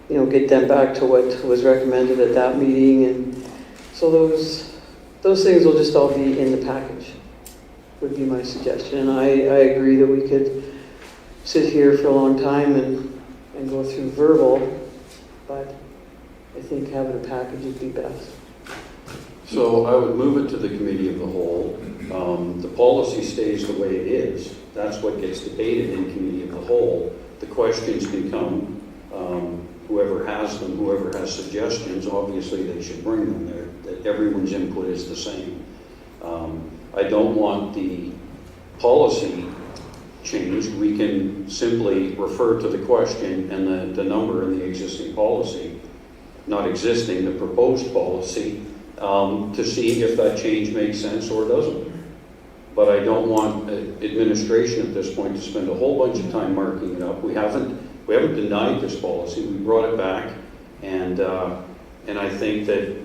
get them back to what was recommended at that meeting, and so those things will just all be in the package, would be my suggestion. And I agree that we could sit here for a long time and go through verbal, but I think having a package would be best. So I would move it to the committee of the whole. The policy stays the way it is. That's what gets debated in committee of the whole. The questions can come, whoever has them, whoever has suggestions, obviously they should bring them there. That everyone's input is the same. I don't want the policy changed. We can simply refer to the question and the number in the existing policy, not existing, the proposed policy, to see if that change makes sense or doesn't. But I don't want administration at this point to spend a whole bunch of time marking it up. We haven't denied this policy. We brought it back, and I think that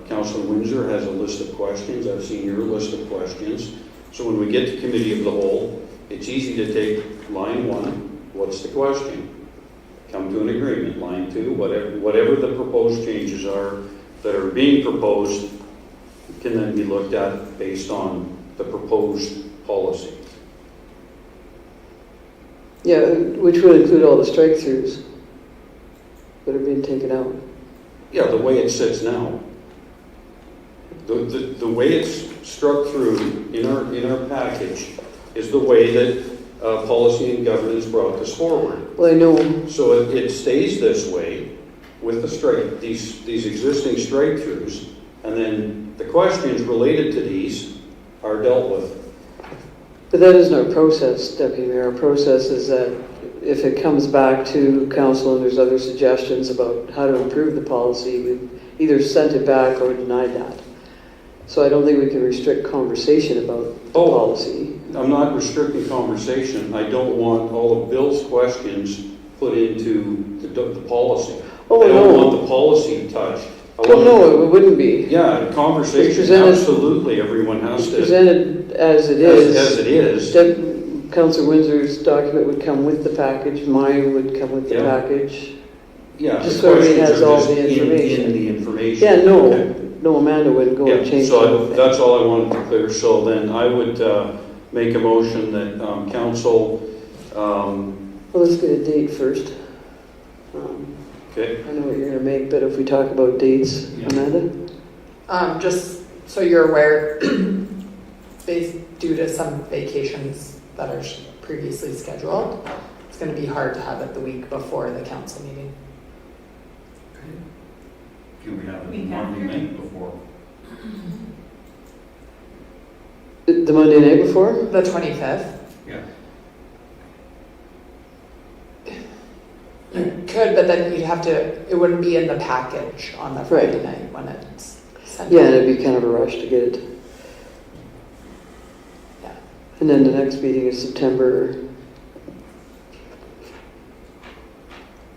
Councillor Windsor has a list of questions. I've seen your list of questions. So when we get to committee of the whole, it's easy to take line 1, what's the question? Come to an agreement. Line 2, whatever the proposed changes are that are being proposed can then be looked at based on the proposed policy. Yeah, which would include all the strike-throughs that are being taken out. Yeah, the way it sits now. The way it's struck through in our package is the way that Policy and Governance brought this forward. Well, I know, So it stays this way with the strike, these existing strike-throughs, and then the questions related to these are dealt with. but that isn't our process, Deputy Mayor. Our process is that if it comes back to council and there's other suggestions about how to improve the policy, we either sent it back or denied that. So I don't think we can restrict conversation about the Oh. policy. I'm not restricting conversation. I don't want all of Bill's questions put into the policy. Oh, I don't no. want the policy touched. I Well, want- no, it wouldn't be. Yeah, conversation, presented- absolutely, everyone has It's to, presented as it as is. it is. Councillor Windsor's document would come with the package, mine would come with the Yeah. package. Yeah, Just the so everybody questions has are all just the information. in the information. Yeah, Okay. no, Amanda wouldn't go and Yeah, change so anything. that's all I wanted to clear. So then I would make a motion that council, Well, let's get a date first. okay, I know what you're gonna make, but if we talk about dates, Yeah. Amanda? Just so you're aware, due to some vacations that are previously scheduled, it's going to be hard to have it the week before the council meeting. Can we have Week it Monday after? night before? The Monday night before? The 25th. Yeah. You could, but then you'd have to, it wouldn't be in the package on the Friday night when it's sent. Yeah, out. and it'd be kind of a rush to get it. Yeah. And then the next meeting is September.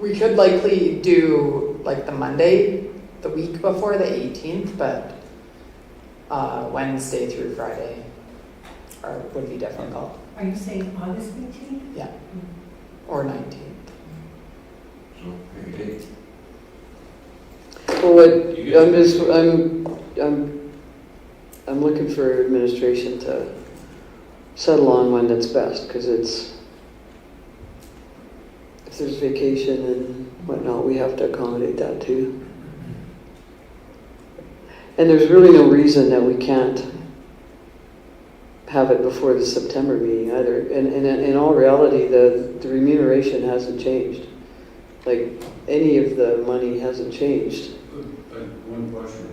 We could likely do like the Monday, the week before the 18th, but Wednesday through Friday would be difficult, Are you saying August 18th? or 19th. So, okay. Well, what, You guys- I'm looking for administration to settle on when that's best, because it's, if there's vacation and whatnot, we have to accommodate that too. And there's really no reason that we can't have it before the September meeting either. And in all reality, the remuneration hasn't changed. Like, any of the money hasn't changed. One question.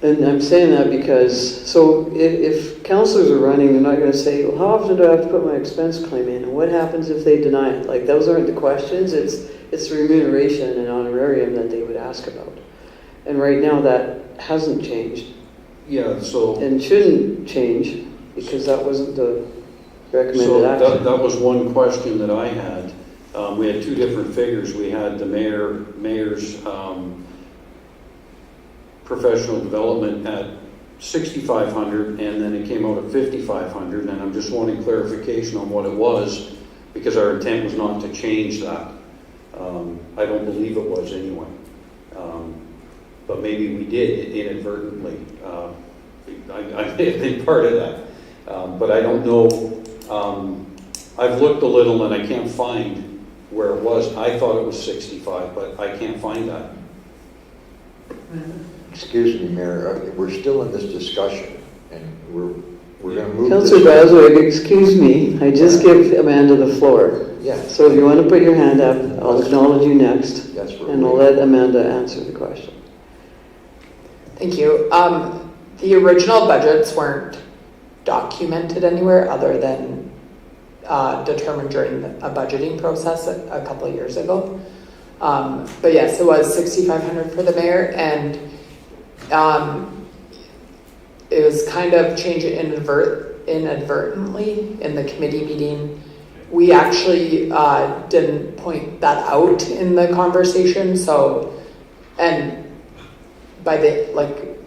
And I'm saying that because, so if counselors are running, they're not gonna say, well, how often do I have to put my expense claim in? And what happens if they deny it? Like, those aren't the questions, it's remuneration and honorarium that they would ask about. And right now, that hasn't changed, yeah, so, and shouldn't change, because that wasn't the so recommended action. that was one question that I had. We had two different figures. We had the mayor's professional development at 6,500, and then it came out at 5,500, and I'm just wanting clarification on what it was, because our intent was not to change that. I don't believe it was anyway. But maybe we did inadvertently. I may have been part of that. But I don't know. I've looked a little and I can't find where it was. I thought it was 65, but I can't find that. Excuse me, Mayor, we're still in this discussion, and we're going to move this. Councillor Baswick, excuse me, I just give Amanda the floor. Yeah. So if you want to put your hand up, I'll acknowledge you next, That's where and I'll we're- let Amanda answer the question. Thank you. The original budgets weren't documented anywhere other than determined during a budgeting process a couple of years ago. But yes, it was 6,500 for the mayor, and it was kind of changed inadvertently in the committee meeting. We actually didn't point that out in the conversation, so, and by the, like,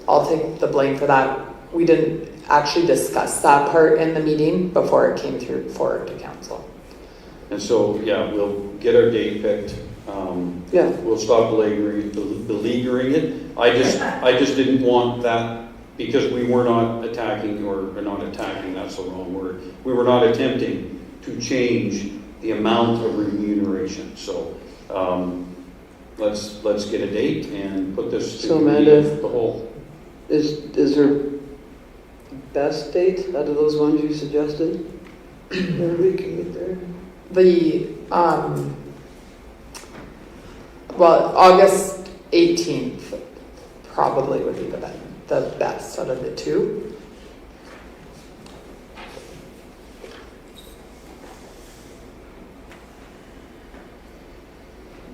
I'll take the blame for that. We didn't actually discuss that part in the meeting before it came forward to council. And so, yeah, we'll get our date picked. Yeah. We'll stop beleaguering it. I just didn't want that, because we were not attacking, or not attacking, that's the wrong word. We were not attempting to change the amount of remuneration. So let's get a date and put this to So, committee Amanda- of the whole. Is there best date out of those ones you suggested? Everybody can get there. The, well, August 18th probably would be the best out of the two.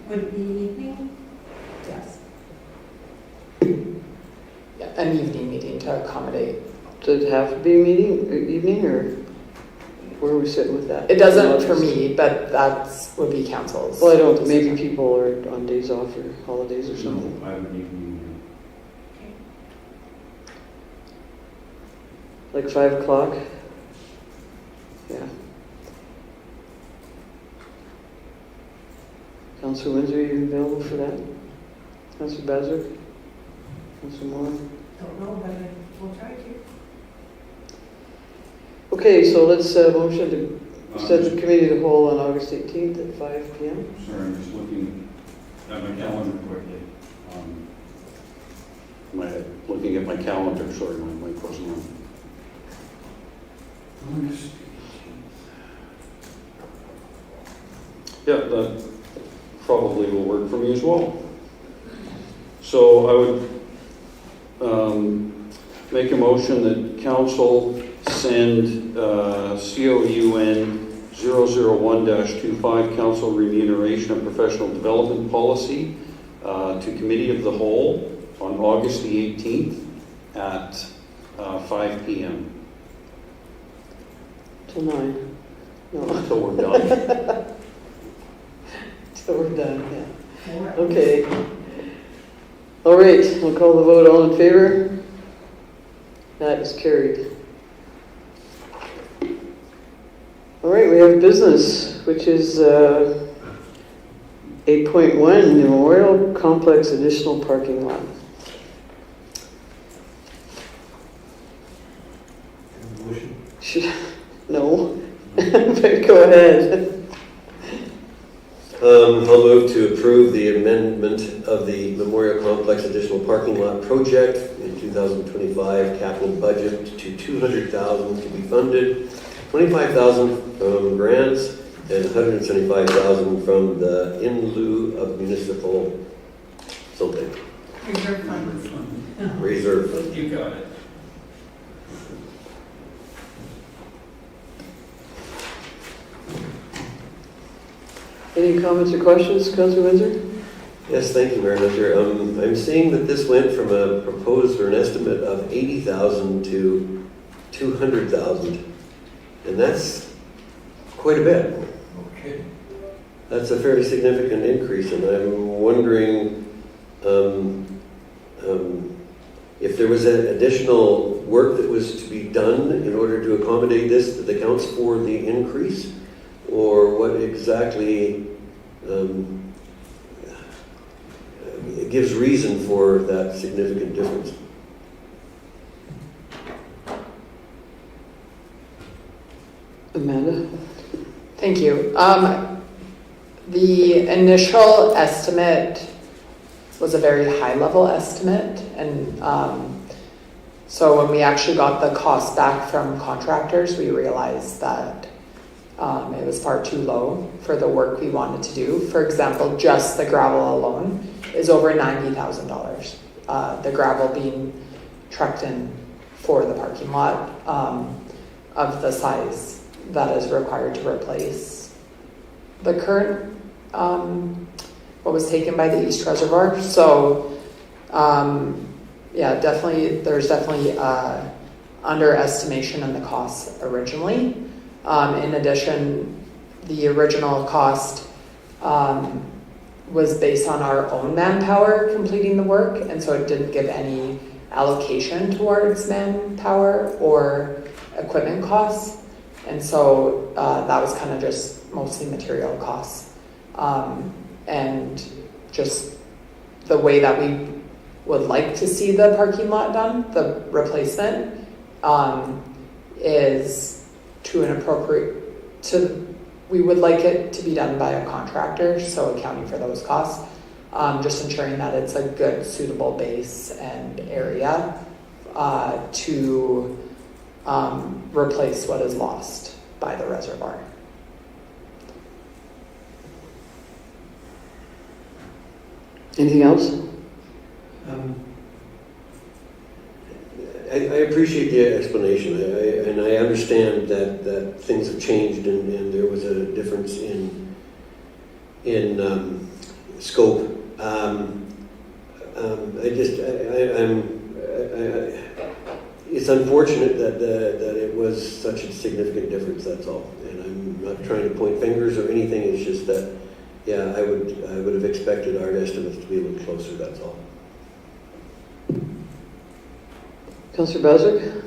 Would it be evening? Yes. Yeah, an evening meeting to accommodate. Does it have to be a meeting, evening, or where are we sitting with that? It doesn't for me, but that's would be council's. Well, I don't, maybe people are on days off or holidays or something. No, I would even, Like 5 o'clock? Yeah. Councilor Windsor, are you available for that? Councilor Bazar? Councilor Moore? Don't know, but I will try to. Okay, so let's motion to set the committee of the whole on August 18th at 5 p.m. sorry, I'm just looking at my calendar quickly. Looking at my calendar, sorry, my mic wasn't on. August Yeah, that probably will work for me as well. So I would make a motion that council send COUN 001-25 council remuneration and professional development policy to committee of the whole on August the 18th at 5 p.m. Till 9. No, until we're done. till we're done, yeah. Or- Okay. All right, we'll call the vote. All in favor? That is carried. All right, we have business, which is 8.1, Memorial Complex additional parking lot. Motion? No, but go ahead. I'll move to approve the amendment of the Memorial Complex additional parking lot project in 2025 capital budget to $200,000 to be funded, $25,000 from grants, and $175,000 from the in lieu of municipal something, Reserve fund. reserve fund. You got it. Any comments or questions, Councilor Windsor? Yes, thank you, Mayor Hunter. I'm seeing that this went from a proposed or an estimate of $80,000 to $200,000, and that's quite a bit. Okay. That's a fairly significant increase, and I'm wondering if there was additional work that was to be done in order to accommodate this that accounts for the increase, or what exactly gives reason for that significant difference. Amanda? Thank you. The initial estimate was a very high level estimate, and so when we actually got the cost back from contractors, we realized that it was far too low for the work we wanted to do. For example, just the gravel alone is over $90,000. The gravel being trucked in for the parking lot of the size that is required to replace the current what was taken by the East Reservoir. So yeah, definitely there's definitely underestimation in the costs originally. In addition, the original cost was based on our own manpower completing the work, and so it didn't give any allocation towards manpower or equipment costs, and so that was kind of just mostly material costs. And just the way that we would like to see the parking lot done, the replacement, is to an appropriate, we would like it to be done by a contractor, so accounting for those costs, just ensuring that it's a good, suitable base and area to replace what is lost by the reservoir. Anything else? I appreciate the explanation, and I understand that things have changed and there was a difference in scope. It's unfortunate that it was such a significant difference, that's all. And I'm not trying to point fingers or anything, it's just that, yeah, I would have expected our estimates to be a little closer, that's all. Councillor Baswick?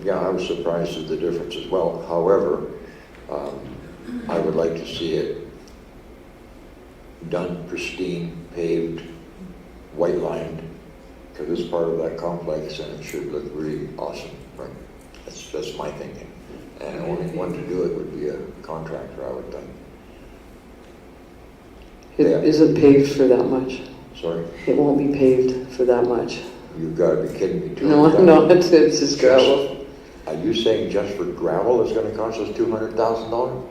Yeah, I was surprised at the difference as well. However, I would like to see it done pristine, paved, white lined, because it's part of that complex and it should look really awesome. Right? That's my thinking. And only one to do it would be a contractor, I would think. It Yeah. isn't paved for that much. Sorry, It won't be paved for that much. you've got to be kidding me. No, $200,000. no, it's just gravel. Are you saying just for gravel it's going to cost us $200,000?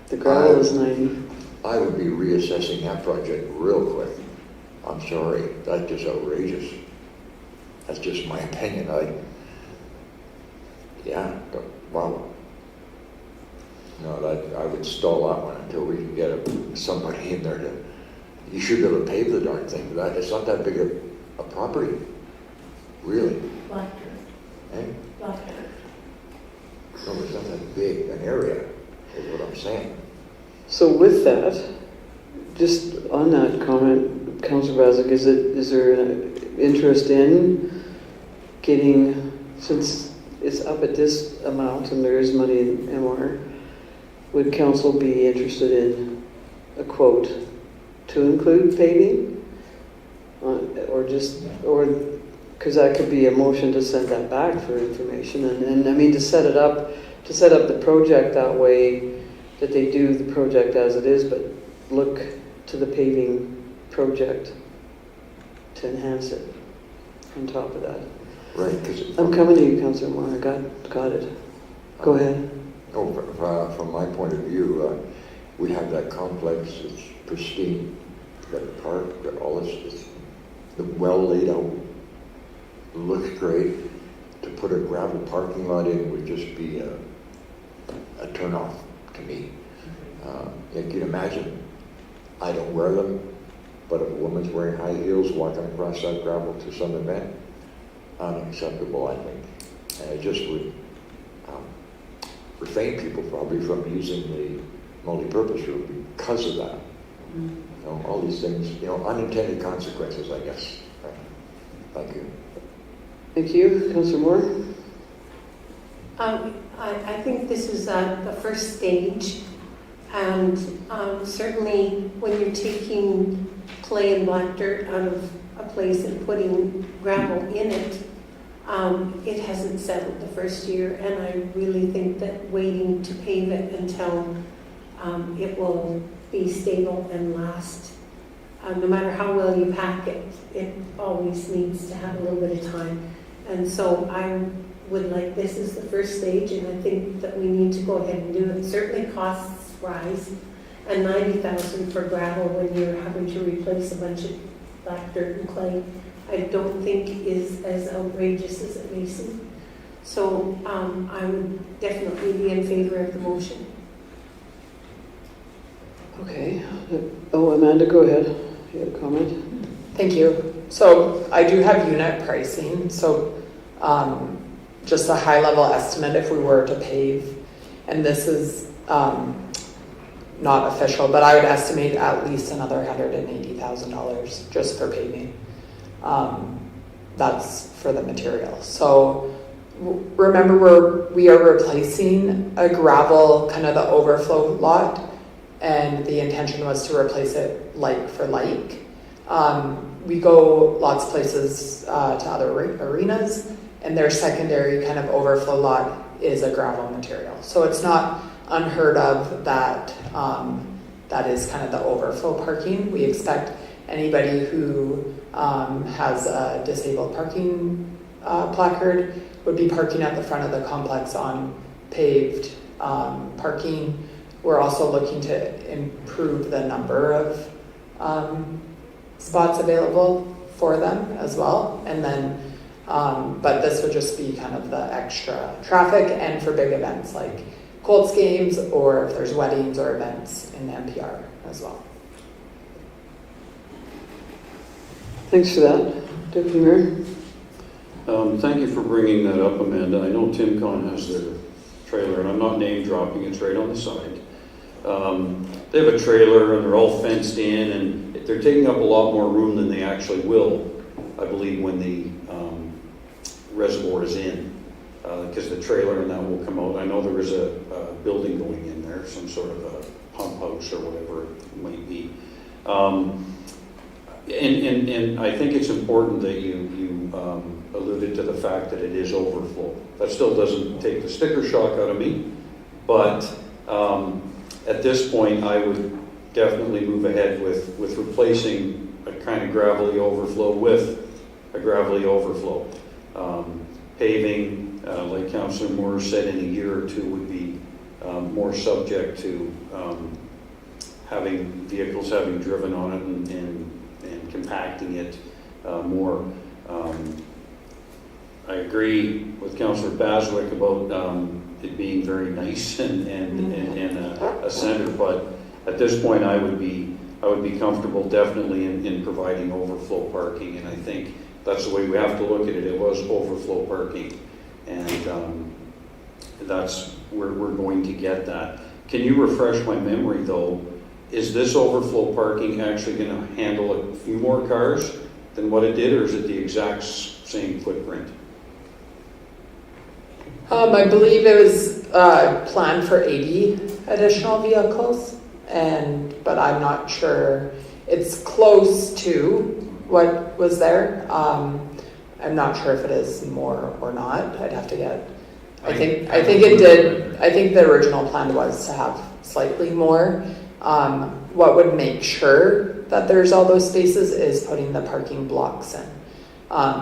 The gravel is 90. I would be reassessing that project real quick. I'm sorry, that's just outrageous. That's just my opinion. Wow. No, I would stall that one until we can get somebody in there to. You should be able to pave the darn thing. It's not that big a property, really. Blackter, Eh? Blackter. No, it's not that big an area, is what I'm saying. So with that, just on that comment, Councillor Baswick, is there an interest in getting, since it's up at this amount and there is money in MR, would council be interested in a quote to include paving? Because that could be a motion to send that back for information and I mean to set up the project that way that they do the project as it is, but look to the paving project to enhance it on top of that. Right, because I'm coming to you, Councillor Moore. I got it. Go ahead. From my point of view, we have that complex. It's pristine. Got the park. Got all this. It's well laid out. Looks great. To put a gravel parking lot in would just be a turn off to me. You can imagine. I don't wear them, but if a woman's wearing high heels walking across that gravel to some event, unacceptable, I think. And it just would refrain people probably from using the multi-purpose route because of that. You know, all these things, unintended consequences, I guess. Right. Thank you. Thank you, Councillor Moore. I think this is the first stage, and certainly when you're taking clay and black dirt out of a place and putting gravel in it, it hasn't settled the first year, and I really think that waiting to pave it until it will be stable and last, no matter how well you pack it, it always needs to have a little bit of time. And so I would like this as the first stage, and I think that we need to go ahead and do it. Certainly costs rise, and $90,000 for gravel when you're having to replace a bunch of black dirt and clay, I don't think is as outrageous as it may seem. So I would definitely be in favor of the motion. Okay. Oh, Amanda, go ahead. You had a comment? Thank you. So I do have unit pricing. So just a high level estimate if we were to pave, and this is not official, but I would estimate at least another $180,000 just for paving. That's for the material. So remember we are replacing a gravel, kind of the overflow lot, and the intention was to replace it like for like. We go lots of places to other arenas, and their secondary kind of overflow lot is a gravel material. So it's not unheard of that that is kind of the overflow parking. We expect anybody who has a disabled parking placard would be parking at the front of the complex on paved parking. We're also looking to improve the number of spots available for them as well. And then, but this would just be kind of the extra traffic and for big events like Colts games or if there's weddings or events in NPR as well. Thanks for that, Deputy Mayor. Thank you for bringing that up, Amanda. I know TimCon has their trailer, and I'm not name dropping, it's right on the side. They have a trailer and they're all fenced in, and they're taking up a lot more room than they actually will, I believe, when the reservoir is in, because the trailer and that will come out. I know there is a building going in there, some sort of a pump house or whatever it might be. And I think it's important that you alluded to the fact that it is overflow. That still doesn't take the sticker shock out of me, but at this point, I would definitely move ahead with replacing a kind of gravelly overflow with a gravelly overflow. Paving, like Councillor Moore said, in a year or two would be more subject to having vehicles having driven on it and compacting it more. I agree with Councillor Baswick about it being very nice and a center, but at this point I would be comfortable definitely in providing overflow parking, and I think that's the way we have to look at it. It was overflow parking, and that's where we're going to get that. Can you refresh my memory though? Is this overflow parking actually going to handle a few more cars than what it did, or is it the exact same footprint? I believe it was planned for 80 additional vehicles, but I'm not sure. It's close to what was there. I'm not sure if it is more or not. I'd have to get. I think it did. I think the original plan was to have slightly more. What would make sure that there's all those spaces is putting the parking blocks in.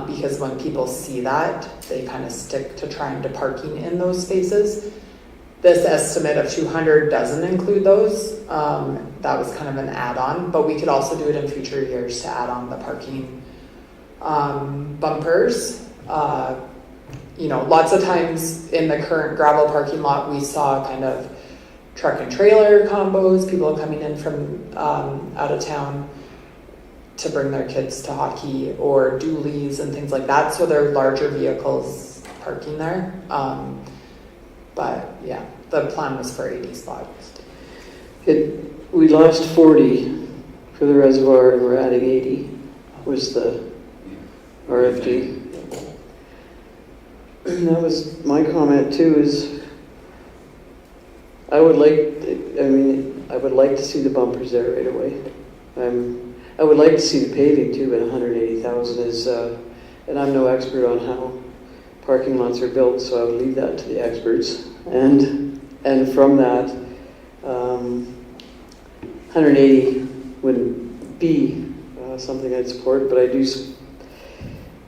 Because when people see that, they kind of stick to trying to parking in those spaces. This estimate of 200 doesn't include those. That was kind of an add-on, but we could also do it in future years to add on the parking bumpers. Lots of times in the current gravel parking lot, we saw kind of truck and trailer combos, people coming in from out of town to bring their kids to hockey, or dualies and things like that. So there are larger vehicles parking there. But yeah, the plan was for 80 spots. We lost 40 for the reservoir and we're adding 80 was the RFD. And that was my comment too, is I would like to see the bumpers there right away. I would like to see the paving too, but 180,000 is, and I'm no expert on how parking lots are built, so I would leave that to the experts. And from that, 180 wouldn't be something I'd support, but I do,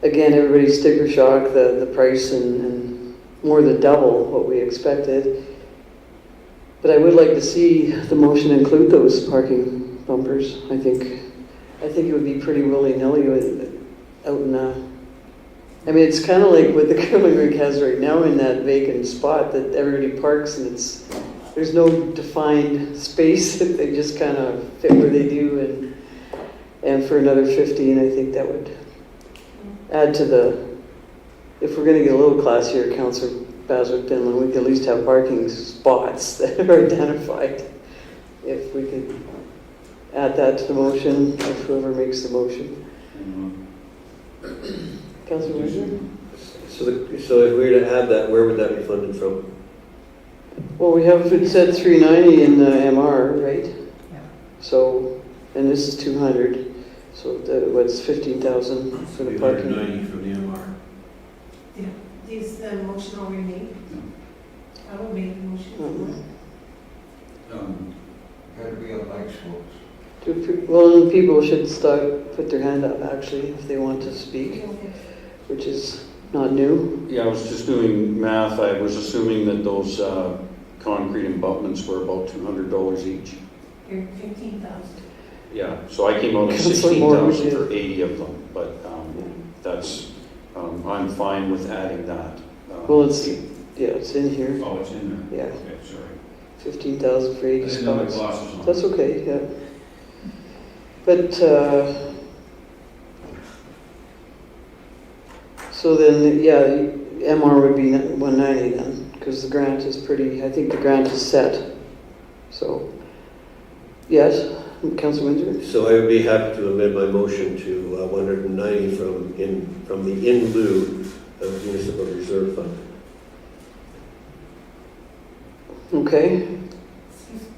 again, everybody's sticker shock, the price and more than double what we expected. But I would like to see the motion include those parking bumpers. I think it would be pretty willy-nilly out in it's kind of like what the curling rink has right now in that vacant spot that everybody parks, and there's no defined space. They just kind of fit where they do, and for another 15, I think that would add to if we're going to get a little classier, Councillor Baswick Finland, we could at least have parking spots that are identified. If we could add that to the motion, if whoever makes the motion. Councillor Wizard? So if we were to add that, where would that be funded from? Well, it said 390 in the MR, right? Yeah. So, and this is 200. So what's 15,000 for the parking? 390 for the MR. Is the motion already made? I will make the motion. Gotta be on mic slopes. People should put their hand up actually if they want to speak, which is not new? Yeah, I was just doing math. I was assuming that those concrete abutments were about $200 each. You're 15,000. Yeah, so I came out at Councillor Moore, 16,000 yeah. for 80 of them, but that's, I'm fine with adding that. Well, it's in here, Oh, it's in there? Yeah. Okay, sorry. 15,000 for I 80 didn't know the spots. glosses on. That's okay, yeah. But, so then, yeah, MR would be 190 then, because the grant is pretty, I think the grant is set. So, yes, Councillor Windsor? So I would be happy to amend my motion to 190 from the in lieu of municipal reserve fund. Okay, Excuse-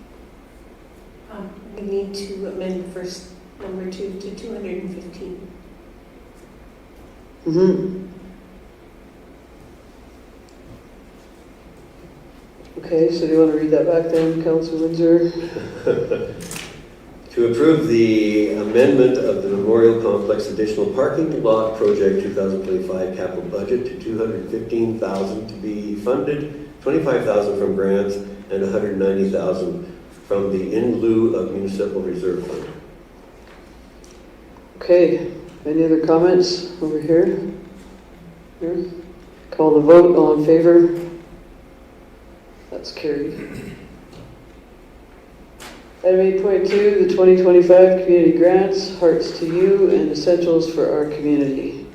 We need to amend the first number 2 to 215. mm-hmm. Okay, so do you want to read that back then, Councillor Windsor? To approve the amendment of the Memorial Complex additional parking lot project 2025 capital budget to 215,000 to be funded, 25,000 from grants, and 190,000 from the in lieu of municipal reserve fund. Okay, any other comments over here? Here? Call the vote, all in favor? That's carried. Item 8.2, the 2025 community grants, Hearts to You and Essentials for Our Community.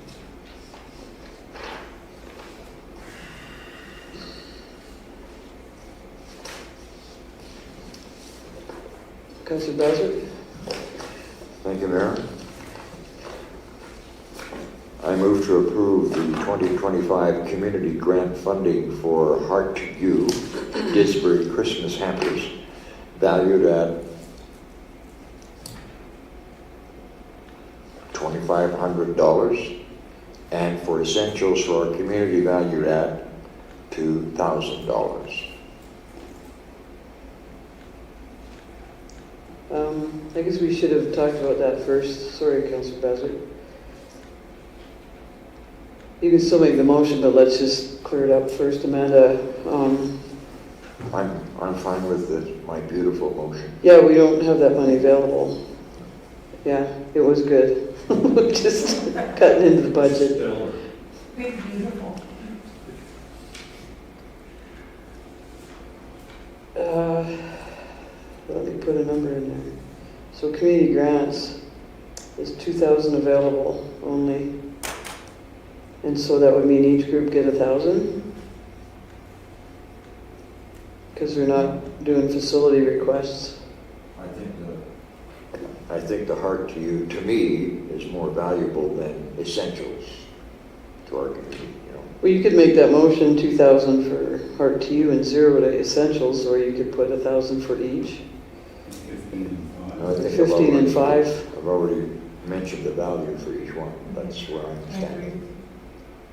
Councillor Bassett? Thank you, Mayor. I move to approve the 2025 community grant funding for Heart to You Disbury Christmas hampers valued at $2,500 and for essentials for our community valued at $2,000. I guess we should have talked about that first. Sorry, Councillor Bassett. You can still make the motion, but let's just clear it up first, Amanda. I'm fine with my beautiful motion. Yeah, we don't have that money available. Yeah, it was good. Just cutting into the budget. Still, Big, beautiful. Let me put a number in there. So community grants is 2,000 available only. And so that would mean each group get 1,000? Because we're not doing facility requests. I think the Heart to You, to me, is more valuable than essentials to our community, you know. Well, you could make that motion 2,000 for Heart to You and 0 to Essentials, or you could put 1,000 for each. 15 and 5. I think 15 and 5. I've already mentioned the value for each one. That's where I'm I agree. standing.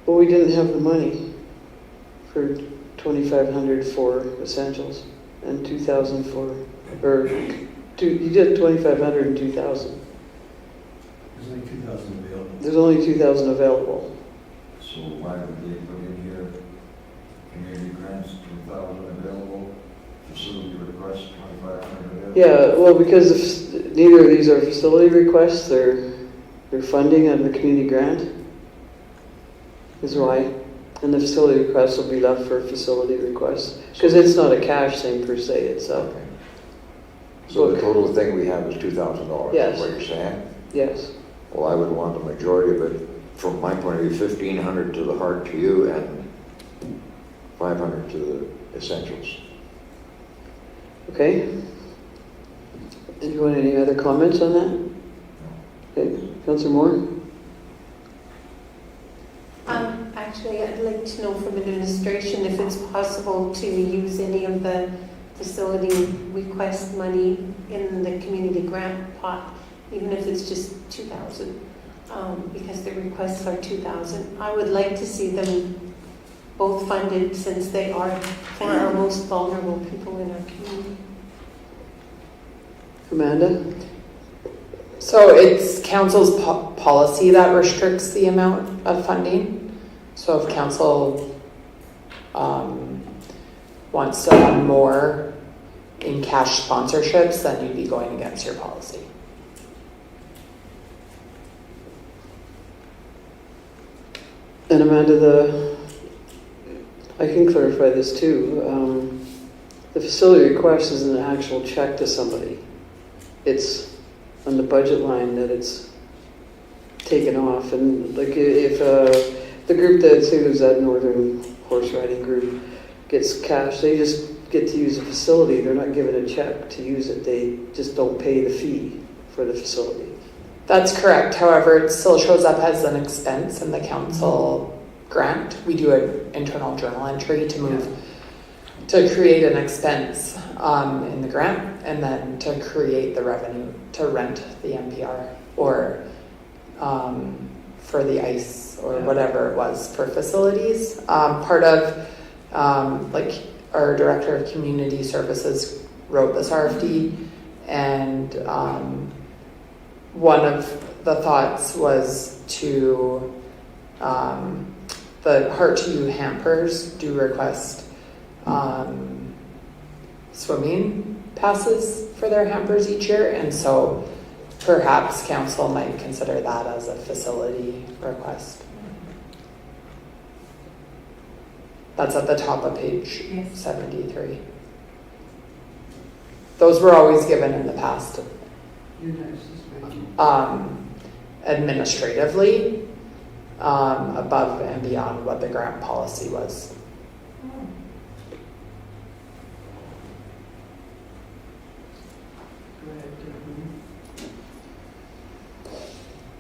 Well, we didn't have the money for 2,500 for Essentials and 2,000 for, you did 2,500 and 2,000. There's only 2,000 available, There's only 2,000 available. so why would they put in here community grants, 2,000 available, facility requests, 2,500 available? Yeah, well, because if neither of these are facility requests, they're funding out of the community grant, is why. And the facility requests will be left for facility requests, because it's not a cash thing per se, it's a, Okay. So the total thing we have is $2,000, Yes. is what you're saying? yes. Well, I would want the majority of it, from my point of view, 1,500 to the Heart to You and 500 to the Essentials. Okay. And you want any other comments on that? Okay, Councillor Moore? Actually, I'd like to know from administration if it's possible to use any of the facility request money in the community grant pot, even if it's just 2,000, because the requests are 2,000. I would like to see them both funded since they are for our most vulnerable people in our community. Amanda? So it's council's policy that restricts the amount of funding. So if council wants to have more in cash sponsorships, then you'd be going against your policy. And Amanda, I can clarify this too. The facility request isn't an actual check to somebody. It's on the budget line that it's taken off. And like if the group that, say there's that Northern Horse Riding group, gets cash, they just get to use the facility. They're not given a check to use it. They just don't pay the fee for the facility. That's correct. However, it still shows up as an expense in the council grant. We do an internal journal entry to move to create an expense in the grant, and then to create the revenue to rent the MPR or for the ice or whatever it was for facilities. Part of like our director of community services wrote this RFD, and one of the thoughts was to the Heart to You hampers do request swimming passes for their hampers each year, and so perhaps council might consider that as a facility request. That's at the top of page 73. Those were always given in the past administratively above and beyond what the grant policy was.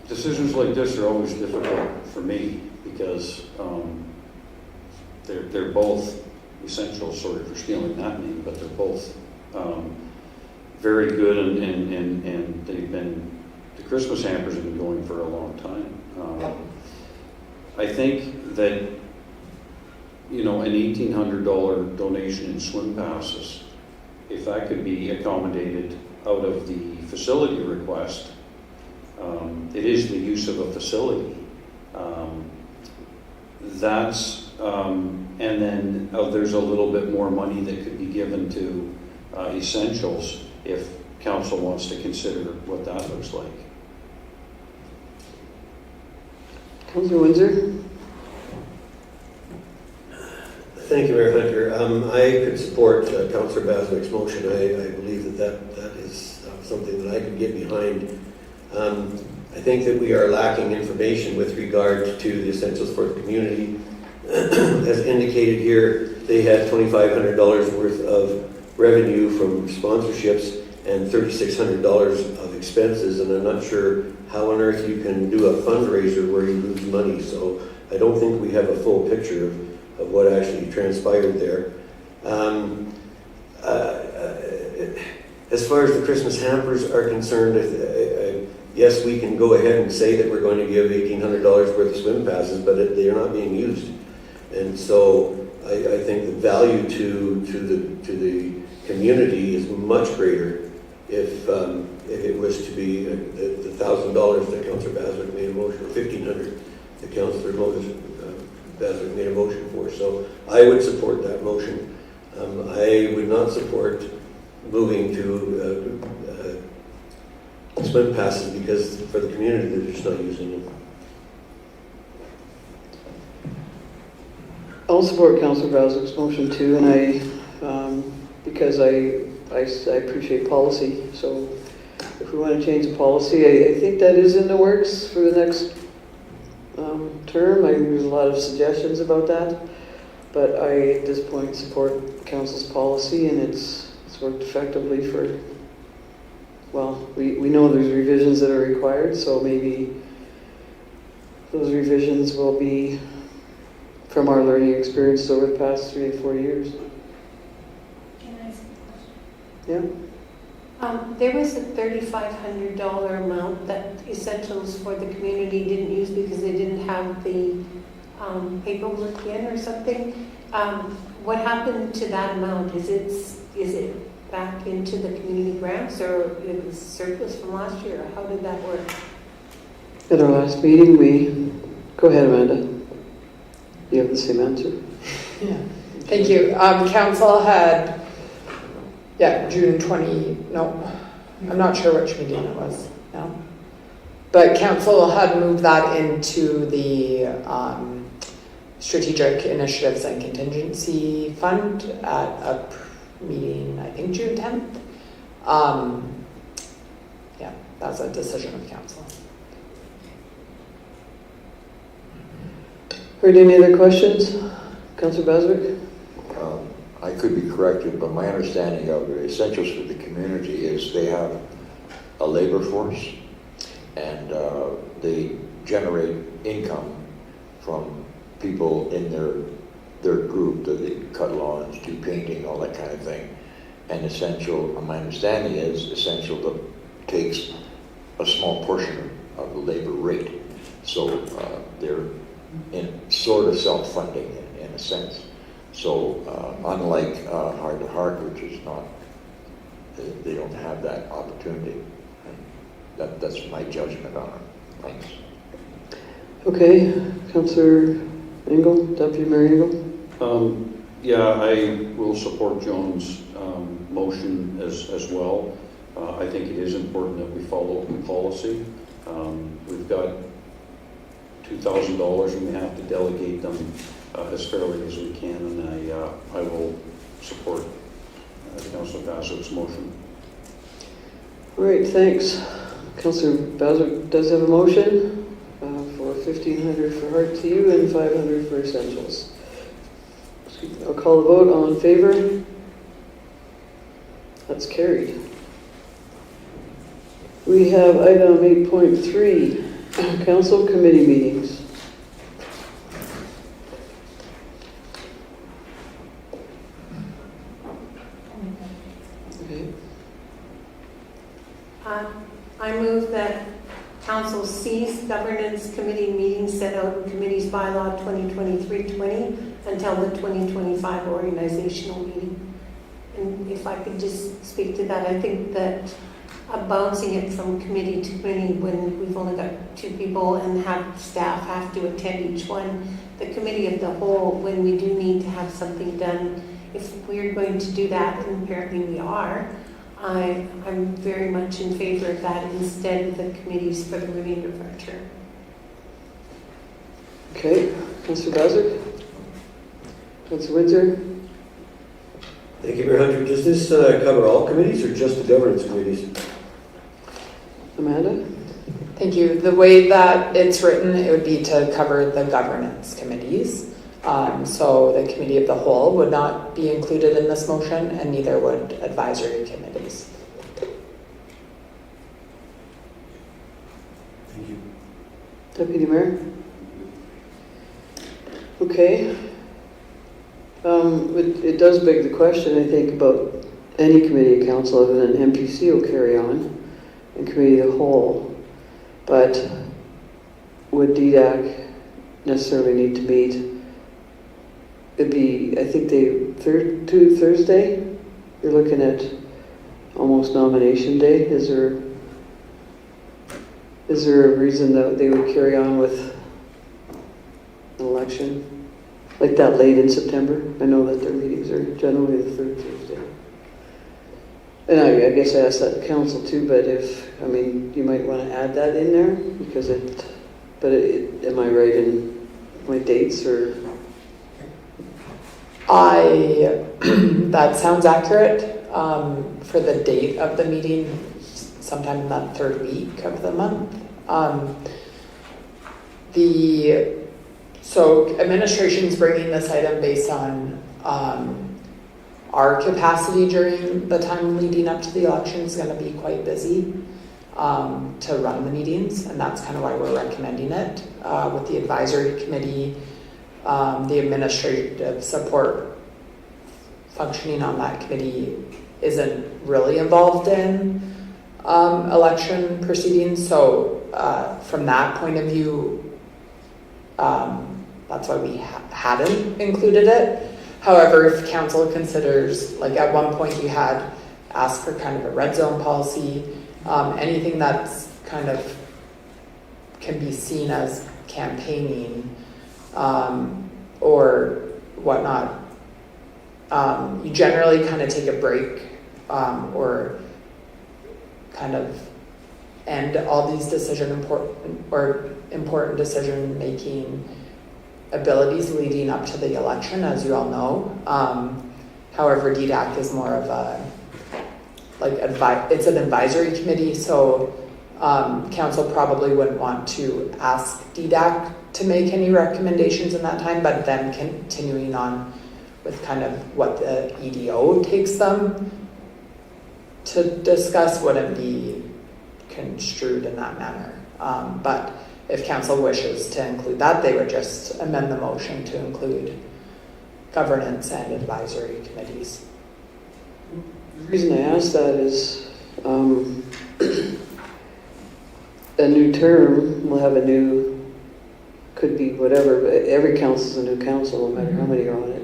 Decisions like this are always difficult for me because they're both essential, sorry for stealing that name, but they're both very good and they've been, the Christmas hampers have been going for a long time. I think that, you know, an $1,800 donation in swim passes, if that could be accommodated out of the facility request, it is the use of a facility. And then there's a little bit more money that could be given to essentials if council wants to consider what that looks like. Councilor Windsor? Thank you, Mayor Hunter. I could support Councillor Baswick's motion. I believe that is something that I could get behind. I think that we are lacking information with regard to the Essentials for the Community. As indicated here, they had $2,500 worth of revenue from sponsorships and $3,600 of expenses, and I'm not sure how on earth you can do a fundraiser where you lose money, so I don't think we have a full picture of what actually transpired there. As far as the Christmas hampers are concerned, yes, we can go ahead and say that we're going to give $1,800 worth of swim passes, but they are not being used. And so I think the value to the community is much greater if it was to be the $1,000 that Councillor Baswick made a motion, or $1,500 that Councillor Baswick made a motion for. So I would support that motion. I would not support moving to swim passes because for the community they're just not using them. I'll support Councillor Baswick's motion too, and because I appreciate policy, so if we want to change the policy, I think that is in the works for the next term. There's a lot of suggestions about that, but I, at this point, support council's policy, and it's worked effectively for, well, we know there's revisions that are required, so maybe those revisions will be from our learning experience over the past 3 to 4 years. Can I ask a question? Yeah. There was a $3,500 amount that Essentials for the Community didn't use because they didn't have the paperwork in or something. What happened to that amount? Is it back into the community grants, or it was surplus from last year? How did that work? At our last meeting, go ahead, Amanda. You have the same answer? Yeah. Thank you. Council had, June 20, no, I'm not sure which meeting it was now. But council had moved that into the Strategic Initiatives and Contingency Fund at a meeting, I think June 10th. That's a decision of council. Heard any other questions? Councillor Baswick? I could be corrected, but my understanding of the Essentials for the Community is they have a labor force and they generate income from people in their group that they cut lawns, do painting, all that kind of thing. And Essential, my understanding is Essential takes a small portion of the labor rate. So they're in sort of self-funding in a sense. So unlike Heart to Heart, which is not, they don't have that opportunity. That's my judgment on it. Thanks. Okay, Councillor Engel, Deputy Mayor Engel? I will support Joan's motion as well. I think it is important that we follow the policy. We've got $2,000 and we have to delegate them as fairly as we can, and I will support Councillor Baswick's motion. All right, thanks. Councillor Baswick does have a motion for $1,500 for Heart to You and $500 for Essentials. I'll call the vote. All in favor? That's carried. We have item 8.3, council committee meetings. Okay. I move that council cease governance committee meetings set out in committee's bylaw 2023-20 until the 2025 organizational meeting. And if I could just speak to that, I think that bouncing it from committee to committee when we've only got 2 people and have staff have to attend each one, the committee of the whole, when we do need to have something done, if we're going to do that, and apparently we are, I'm very much in favor of that instead of the committees for the remainder of our term. Okay, Councillor Baswick? Councillor Windsor? Thank you, Mayor Hunter. Does this cover all committees or just the governance committees? Amanda? Thank you. The way that it's written, it would be to cover the governance committees. So the committee of the whole would not be included in this motion, and neither would advisory committees. Thank you. Deputy Mayor? Okay. It does beg the question, I think, about any committee of council other than MPC will carry on, and committee of the whole. But would DDAC necessarily need to meet? It'd be, I think Thursday? You're looking at almost nomination day. Is there a reason that they would carry on with an election like that late in September? I know that their meetings are generally the 3rd Tuesday. And I guess I asked that to council too, but you might want to add that in there because am I right in my dates or? That sounds accurate for the date of the meeting, sometime in that 3rd week of the month. So administration's bringing this item based on our capacity during the time leading up to the election is going to be quite busy to run the meetings, and that's kind of why we're recommending it. With the advisory committee, the administrative support functioning on that committee isn't really involved in election proceedings. So from that point of view, that's why we hadn't included it. However, if council considers, like at one point you had asked for kind of a red zone policy, anything that's kind of can be seen as campaigning, or whatnot, you generally kind of take a break or kind of end all these important decision-making abilities leading up to the election, as you all know. However, DDAC is more of a, it's an advisory committee, so council probably wouldn't want to ask DDAC to make any recommendations in that time, but then continuing on with kind of what the EDO takes them to discuss wouldn't be construed in that manner. But if council wishes to include that, they would just amend the motion to include governance and advisory committees. The reason I ask that is a new term will have a new, could be whatever, but every council is a new council, no matter how many are on it.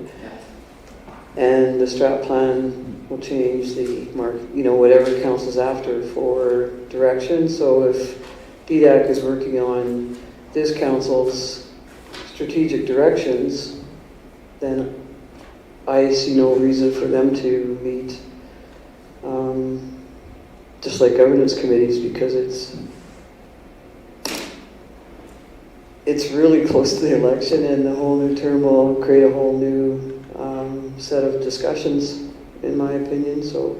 And the strat plan will change the mark, whatever council's after for direction. So if DDAC is working on this council's strategic directions, then I see no reason for them to meet just like governance committees, because it's really close to the election, and the whole new term will create a whole new set of discussions, in my opinion. So,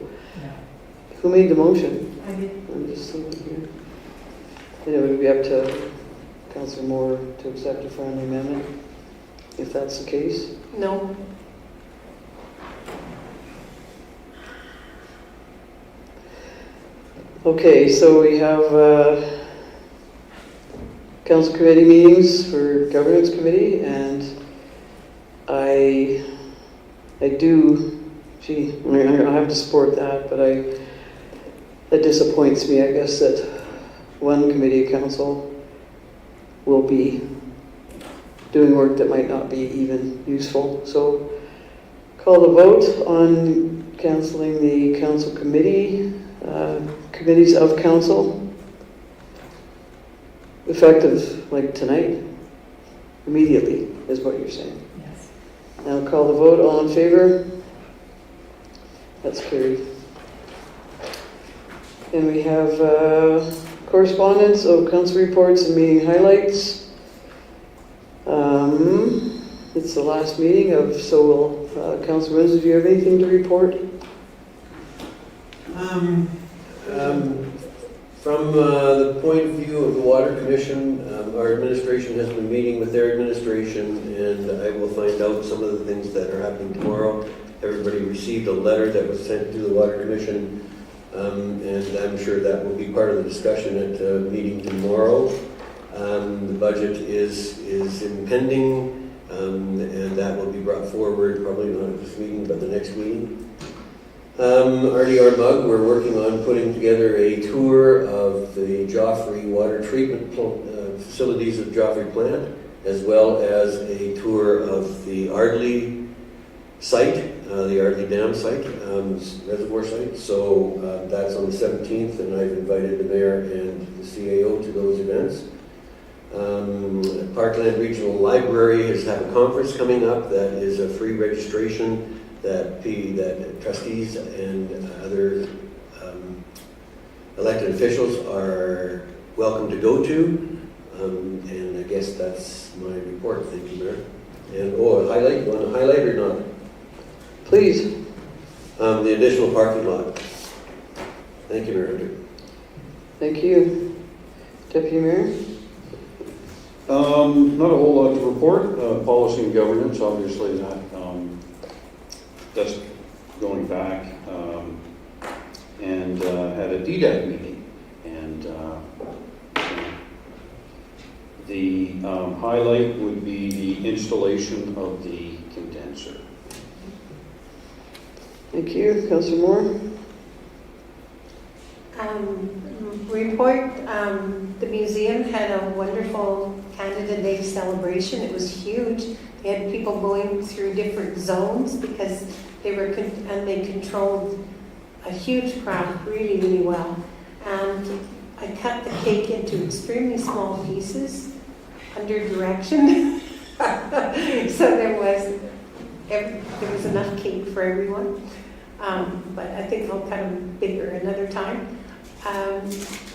who made the motion? I did. I'm just looking here. And it would be up to Councillor Moore to accept a friendly amendment, if that's the case. No. Okay, so we have council committee meetings for governance committee, and I do, I have to support that, but that disappoints me, I guess, that one committee of council will be doing work that might not be even useful. So call the vote on canceling the council committees of council, effective like tonight, immediately, is what you're saying. Yes. Now call the vote. All in favor? That's carried. And we have correspondence of council reports and meeting highlights. It's the last meeting of, so will Councillor Windsor, do you have anything to report? From the point of view of the Water Commission, our administration has been meeting with their administration, and I will find out some of the things that are happening tomorrow. Everybody received a letter that was sent to the Water Commission, and I'm sure that will be part of the discussion at the meeting tomorrow. The budget is impending, and that will be brought forward, probably not at this meeting, but the next meeting. RDR Mug, we're working on putting together a tour of the Joffre water treatment facilities of Joffre plant, as well as a tour of the Ardley site, the Ardley Dam site, reservoir site. So that's on the 17th, and I've invited the mayor and the CAO to those events. Parkland Regional Library has had a conference coming up that is a free registration that trustees and other elected officials are welcome to go to. And I guess that's my report. Thank you, Mayor. And a highlight, you want to highlight or not? Please. The additional parking lot. Thank you, Mayor. Thank you. Deputy Mayor? Not a whole lot to report. Policy and governance, obviously, that's going back. And had a DDAC meeting. And the highlight would be the installation of the condenser. Thank you. Councillor Moore? Report, the museum had a wonderful Canada Day celebration. It was huge. They had people going through different zones because they controlled a huge crowd really, really well. And I cut the cake into extremely small pieces under direction So there was enough cake for everyone. But I think I'll cut them bigger another time.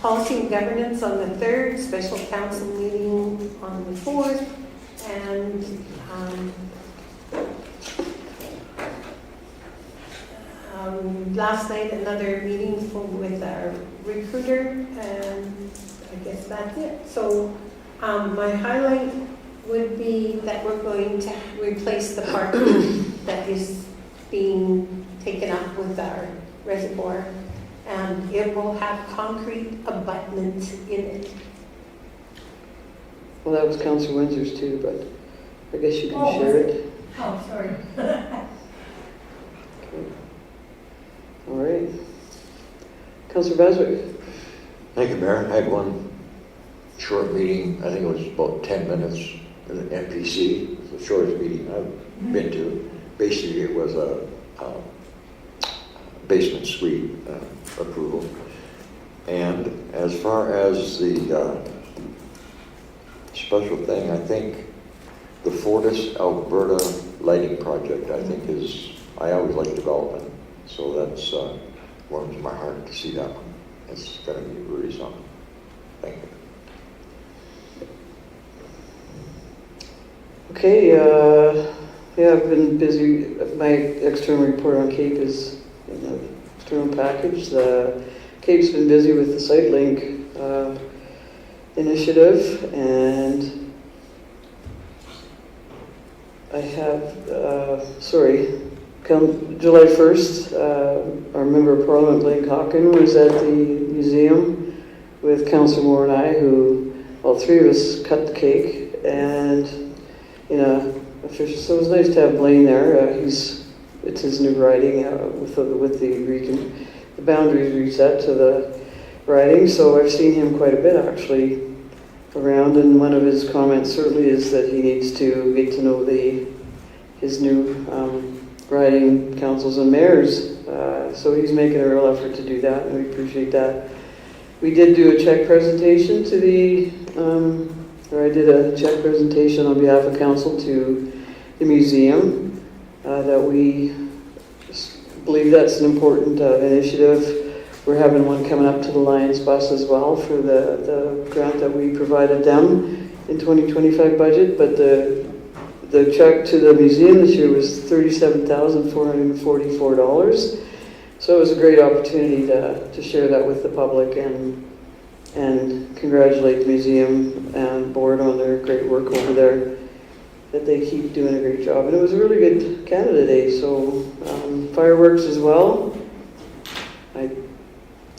Policy and governance on the 3rd, special council meeting on the 4th, and last night another meeting with our recruiter, and I guess that's it. So my highlight would be that we're going to replace the parking that is being taken up with our reservoir, and it will have concrete abutments in it. Well, that was Councillor Windsor's too, but I guess you can Oh, share it. Oh, sorry. All right. Councillor Baswick. Thank you, Mayor. I had one short meeting, I think it was about 10 minutes, in the MPC. It's the shortest meeting I've been to. Basically, it was a basement suite approval. And as far as the special thing, I think the Fortis Alberta lighting project, I think I always like development. So that's warms my heart to see that one. It's going to be really something. Thank you. Okay, yeah, I've been busy. My external report on CAPE is in the external package. The CAPE's been busy with the SiteLink initiative, and I have, July 1st, our Member of Parliament, Blake Hawken, was at the museum with Councillor Moore and I, who, all three of us cut the cake, and so it was nice to have Blaine there. It's his new riding with the boundaries reset to the riding. So I've seen him quite a bit actually around, and one of his comments certainly is that he needs to get to know his new riding councils and mayors. So he's making a real effort to do that, and we appreciate that. We did do a check presentation to I did a check presentation on behalf of council to the museum, that we believe that's an important initiative. We're having one coming up to the Lions Bus as well for the grant that we provided them in 2025 budget, but the check to the museum this year was $37,444. So it was a great opportunity to share that with the public and congratulate the museum and board on their great work over there, that they keep doing a great job. And it was a really good Canada Day, so fireworks as well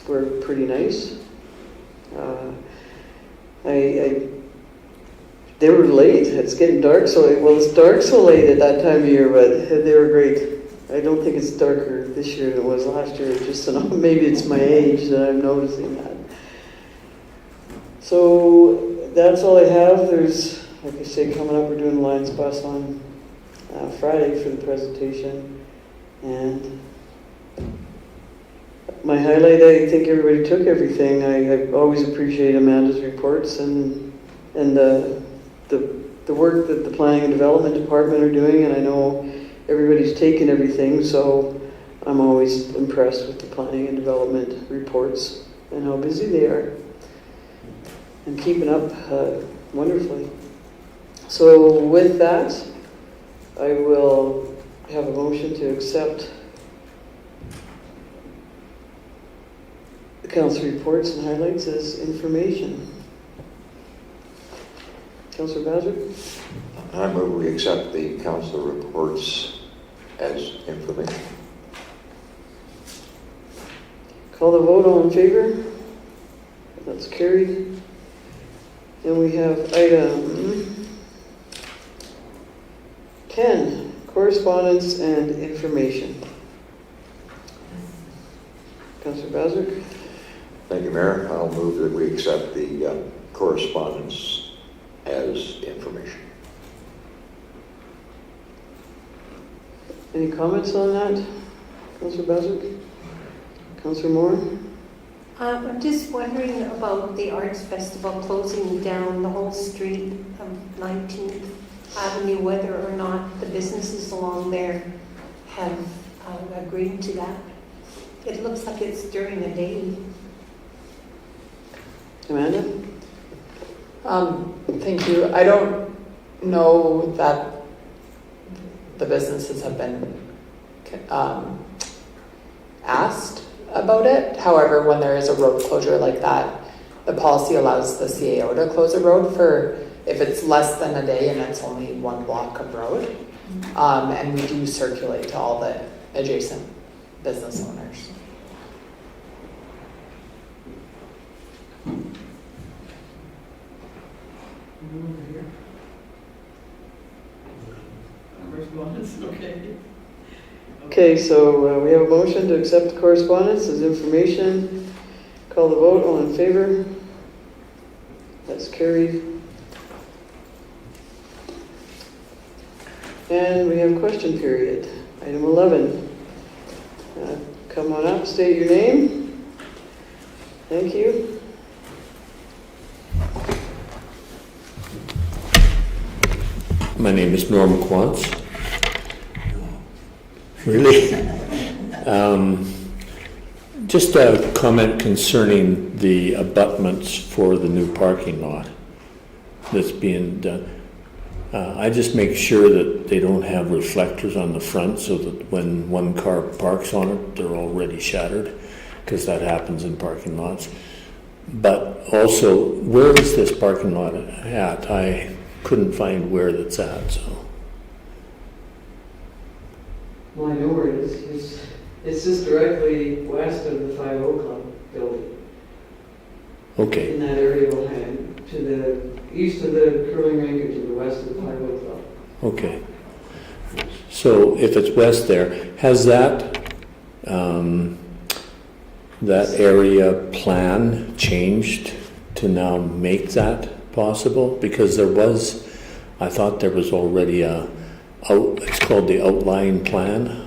were pretty nice. They were late. It's getting dark, it's dark so late at that time of year, but they were great. I don't think it's darker this year than it was last year. Maybe it's my age that I'm noticing that. So that's all I have. There's, like I say, coming up, we're doing the Lions Bus on Friday for the presentation. And my highlight, I think everybody took everything. I always appreciate Amanda's reports and the work that the Planning and Development Department are doing, and I know everybody's taken everything, so I'm always impressed with the Planning and Development reports and how busy they are and keeping up wonderfully. So with that, I will have a motion to accept the council reports and highlights as information. Councillor Baswick? I move we accept the council reports as information. Call the vote, all in favor? That's carried. And we have item 10, correspondence and information. Councillor Baswick? Thank you, Mayor. I'll move that we accept the correspondence as information. Any comments on that? Councillor Baswick? Councillor Moore? I'm just wondering about the Arts Festival closing down the whole street of 19th Avenue, whether or not the businesses along there have agreed to that. It looks like it's during the day. Amanda? Thank you. I don't know that the businesses have been asked about it. However, when there is a road closure like that, the policy allows the CAO to close a road for if it's less than a day and it's only one block of road. And we do circulate to all the adjacent business owners. Okay, so we have a motion to accept the correspondence as information. Call the vote, all in favor? That's carried. And we have question period, item 11. Come on up, state your name. Thank you. My name is Norm Quantz. Really? Just a comment concerning the abutments for the new parking lot that's being done. I just make sure that they don't have reflectors on the front so that when one car parks on it, they're already shattered, because that happens in parking lots. But also, where is this parking lot at? I couldn't find where that's at, so. Well, I know where it is. It's just directly west of the 50 Club building. Okay, In that area behind, to the east of the curling rink and to the west of the 50 Club. okay. So if it's west there, has that, that area plan changed to now make that possible? Because there was, I thought there was already it's called the outline plan.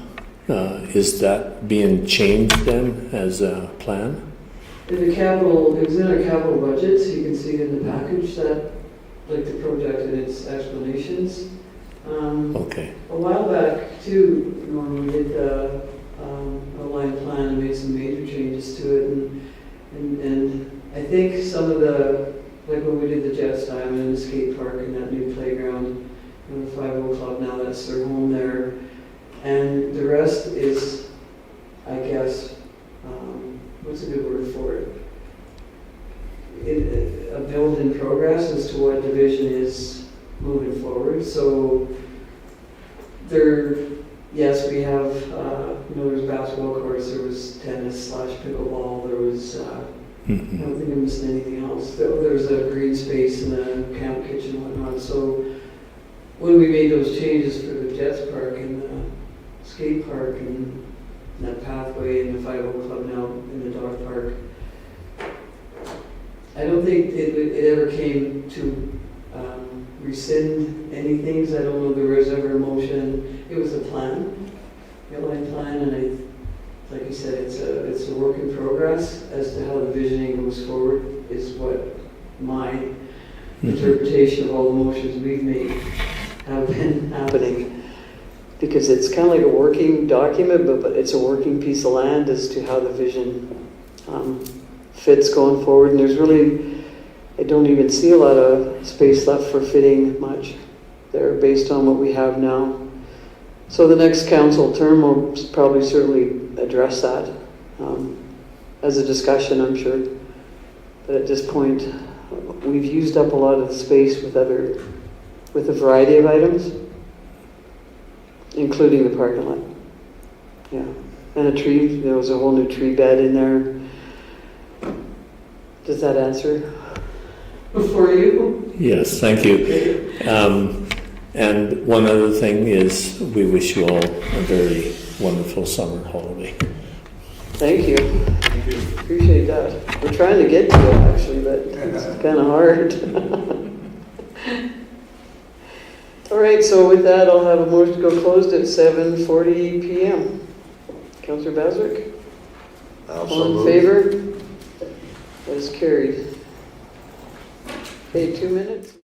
Is that being changed then as a plan? The capital, it was in our capital budget, so you can see it in the package that, like the project and its explanations. Okay, A while back too, when we did the outline plan and made some major changes to it, and I think some of the, like when we did the Jets Diamond and the skate park and that new playground, and the 50 Club, now that's their home there. And the rest is, I guess, what's a good word for it? A build in progress as to what division is moving forward. So there, yes, we have, there's basketball courts, there was tennis / pickleball, there was, I don't think I'm missing anything else. There's a green space and a camp kitchen and whatnot. So when we made those changes for the Jets Park and the skate park and that pathway in the 50 Club now in the dog park, I don't think it ever came to rescind anything. I don't know if there was ever a motion. It was a plan, the outline plan, and like you said, it's a work in progress as to how the visioning goes forward is what my interpretation of all the motions we've made have been happening. Because it's kind of like a working document, but it's a working piece of land as to how the vision fits going forward. And there's really, I don't even see a lot of space left for fitting much there based on what we have now. So the next council term will probably certainly address that as a discussion, I'm sure. But at this point, we've used up a lot of the space with a variety of items, including the parking lot. Yeah. And a tree, there was a whole new tree bed in there. Does that answer for you? yes, thank you. And one other thing is we wish you all a very wonderful summer holiday. Thank you. Appreciate that. We're trying to get to it actually, but it's kind of hard. All right, so with that, I'll have a motion to go closed at 7:40 p.m. Councillor Baswick? All in favor? That is carried. Okay, 2 minutes.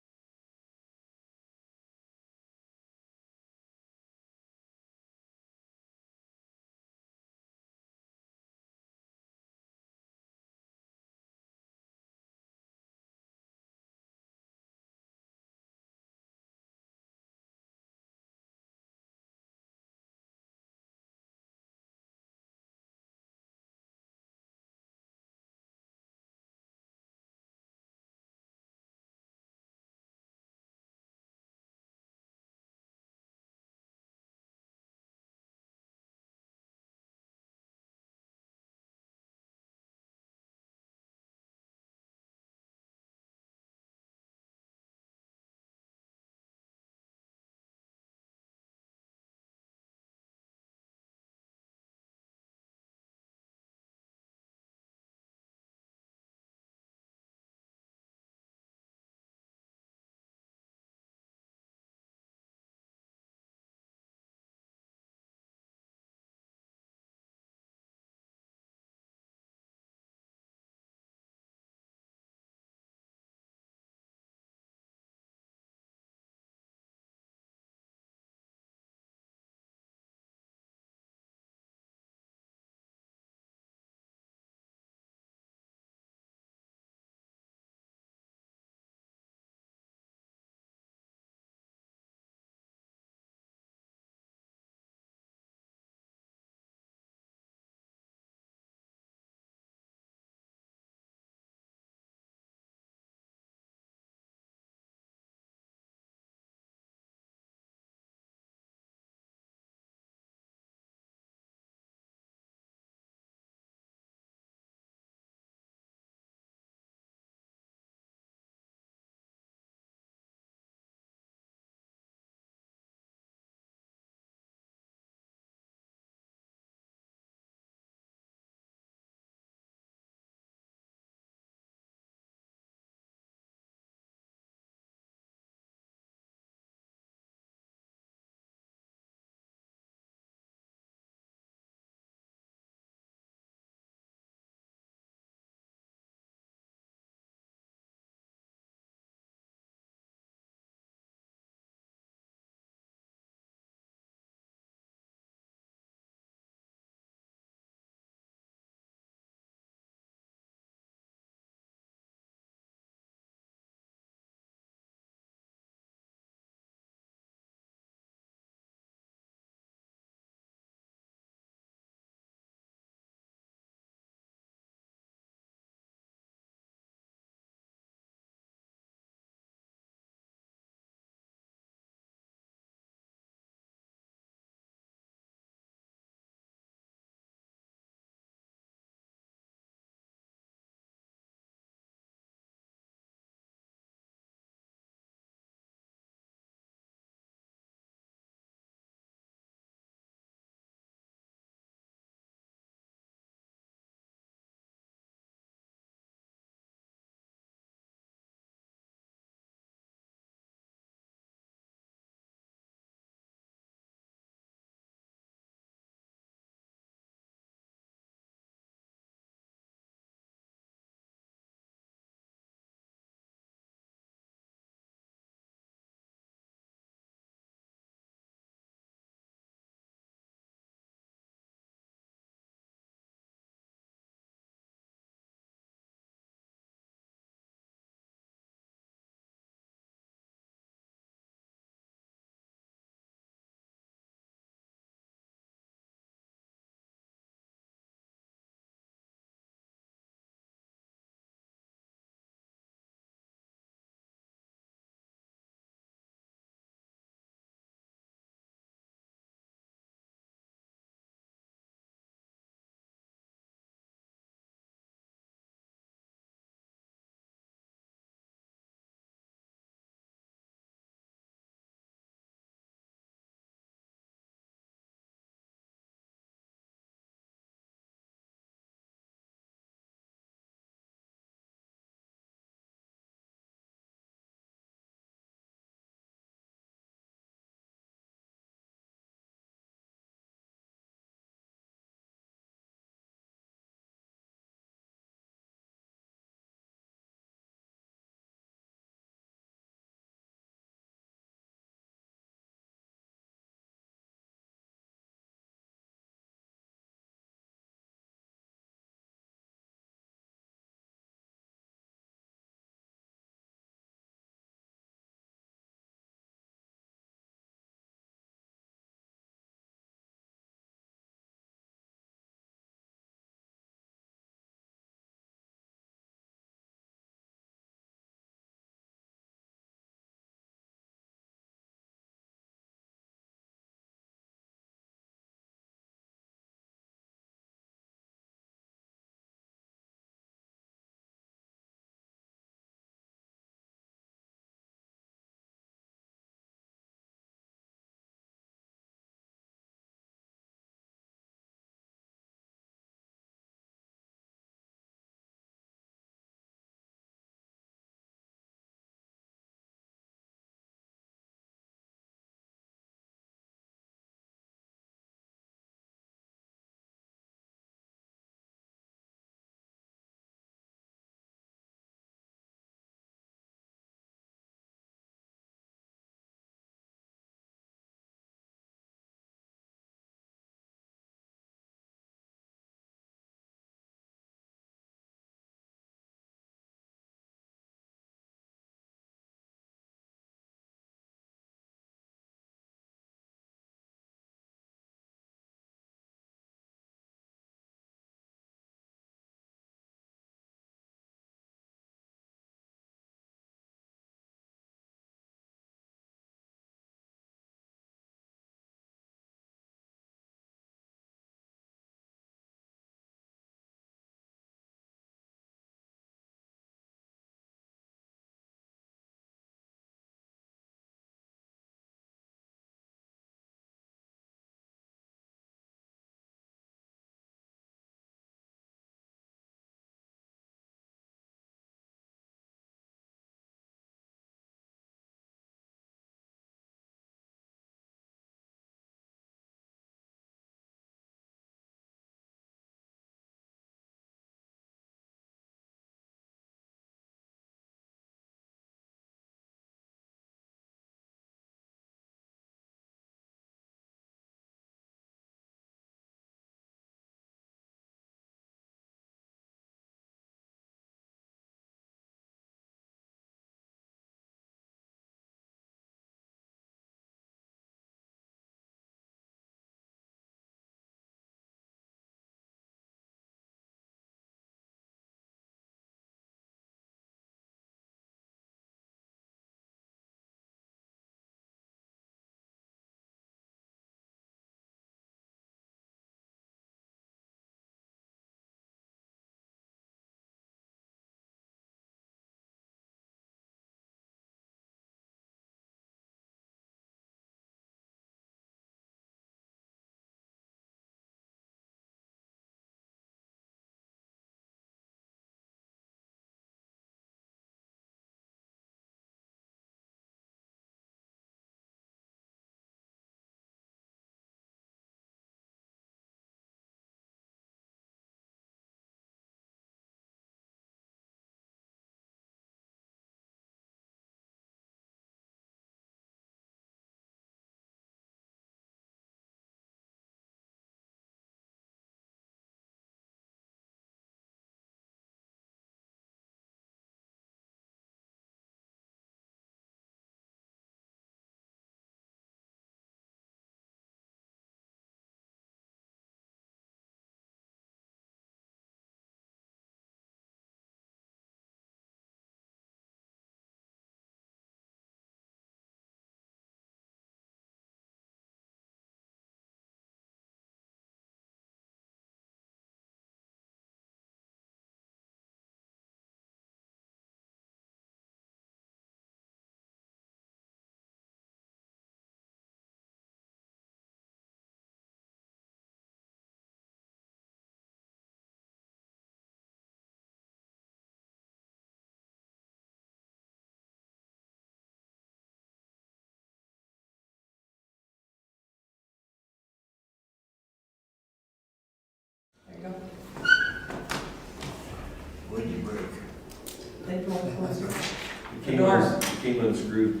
Kingman's group.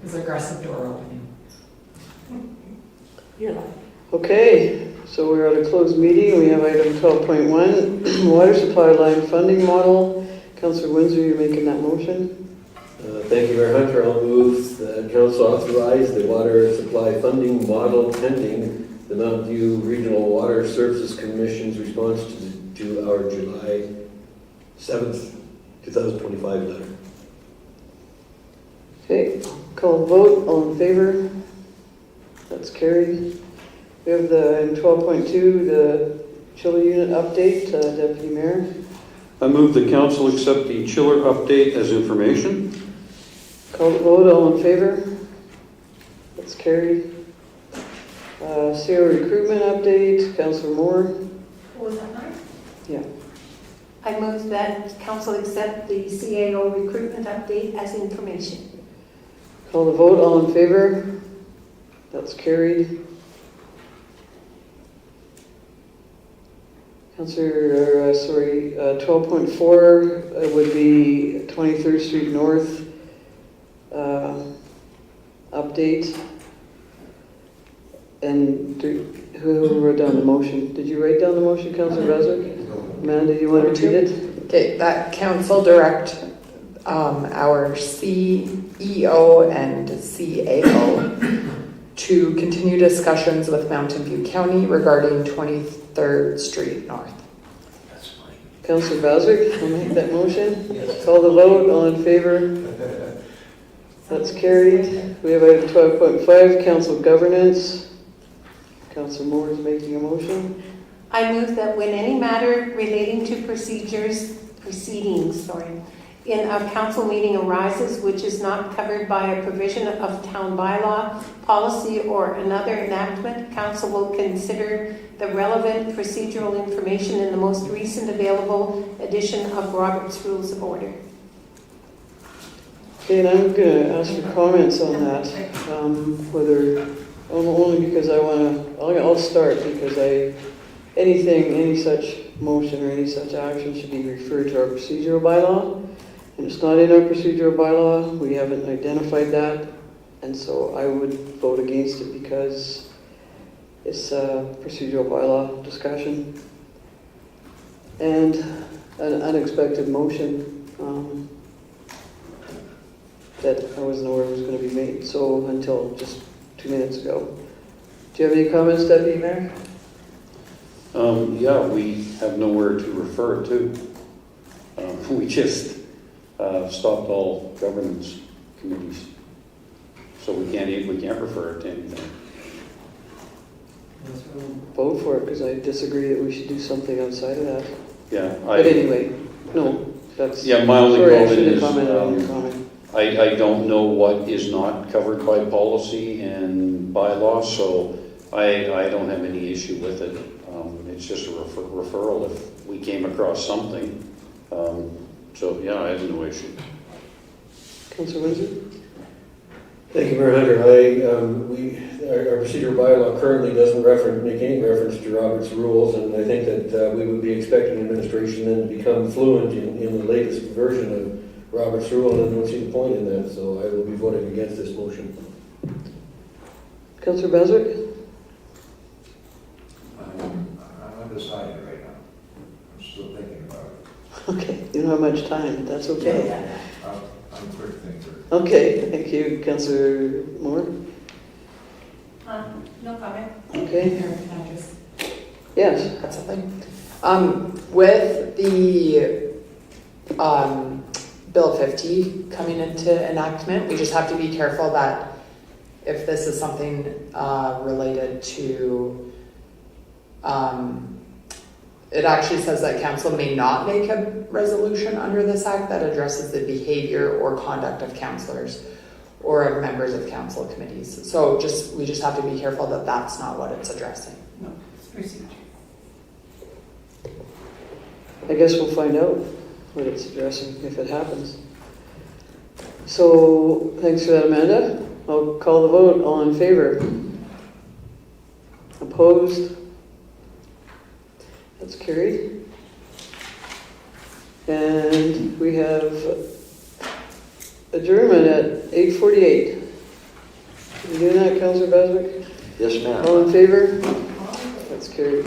It's aggressive door opening. Okay, so we're at a closed meeting. We have item 12.1, water supply line funding model. Councillor Windsor, you're making that motion. Thank you, Mayor Hunter. I'll move that council authorize the water supply funding model pending the Mountain View Regional Water Services Commission's response to our July 7th, 2025 letter. Okay, call the vote. All in favor? That's carried. We have the item 12.2, the chiller unit update. Deputy Mayor. I move the council accept the chiller update as information. Call the vote. All in favor? That's carried. CO recruitment update. Councillor Moore. What was that, Mike? I move that council accept the CAO recruitment update as information. Call the vote. All in favor? That's carried. Councillor, 12.4 would be 23rd Street North update. And who wrote down the motion? Did you write down the motion, Councillor Beswick? Amanda, do you want to read it? Okay, that council direct our CEO and CAO to continue discussions with Mountain View County regarding 23rd Street North. That's fine. Councillor Beswick will make that motion. Call the vote. All in favor? That's carried. We have item 12.5, council governance. Councillor Moore is making a motion. I move that when any matter relating to proceedings, in a council meeting arises which is not covered by a provision of town bylaw, policy, or another enactment, council will consider the relevant procedural information in the most recent available edition of Robert's Rules of Order. Okay, and I'm going to ask for comments on that. Only because I want to, I'll start because any such motion or any such action should be referred to our procedural bylaw. And it's not in our procedural bylaw. We haven't identified that. And so I would vote against it because it's a procedural bylaw discussion. And an unexpected motion that I wasn't aware was going to be made. So until just 2 minutes ago. Do you have any comments, Deputy Mayor? Yeah, we have nowhere to refer it to. We just stopped all governance committees. So we can't refer it to anything. Vote for it because I disagree that we should do something outside of that. Yeah, But anyway, no, that's... Yeah, my only Sorry, I comment should have is, commented on your comment. I don't know what is not covered by policy and bylaw, so I don't have any issue with it. It's just a referral if we came across something. So yeah, I have no issue. Councillor Windsor? Thank you, Mayor Hunter. Our procedural bylaw currently doesn't make any reference to Robert's rules, and I think that we would be expecting administration then to become fluent in the latest version of Robert's rule, and I don't see the point in that, so I will be voting against this motion. Councillor Beswick? I'm undecided right now. I'm still thinking about it. Okay, you don't have much time, but that's okay. I'm a quick thinker. Okay, thank you. Councillor Moore? No comment. Okay. Can I just Yes. add something? With the Bill 50 coming into enactment, we just have to be careful that if this is something related to, it actually says that council may not make a resolution under this act that addresses the behavior or conduct of councillors or of members of council committees. So we just have to be careful that that's not what it's addressing. No, it's procedure. I guess we'll find out what it's addressing if it happens. So, thanks for that, Amanda. I'll call the vote. All in favor? Opposed? That's carried. And we have adjournment at 8:48. You doing that, Councillor Beswick? Yes, ma'am. All in favor? That's carried.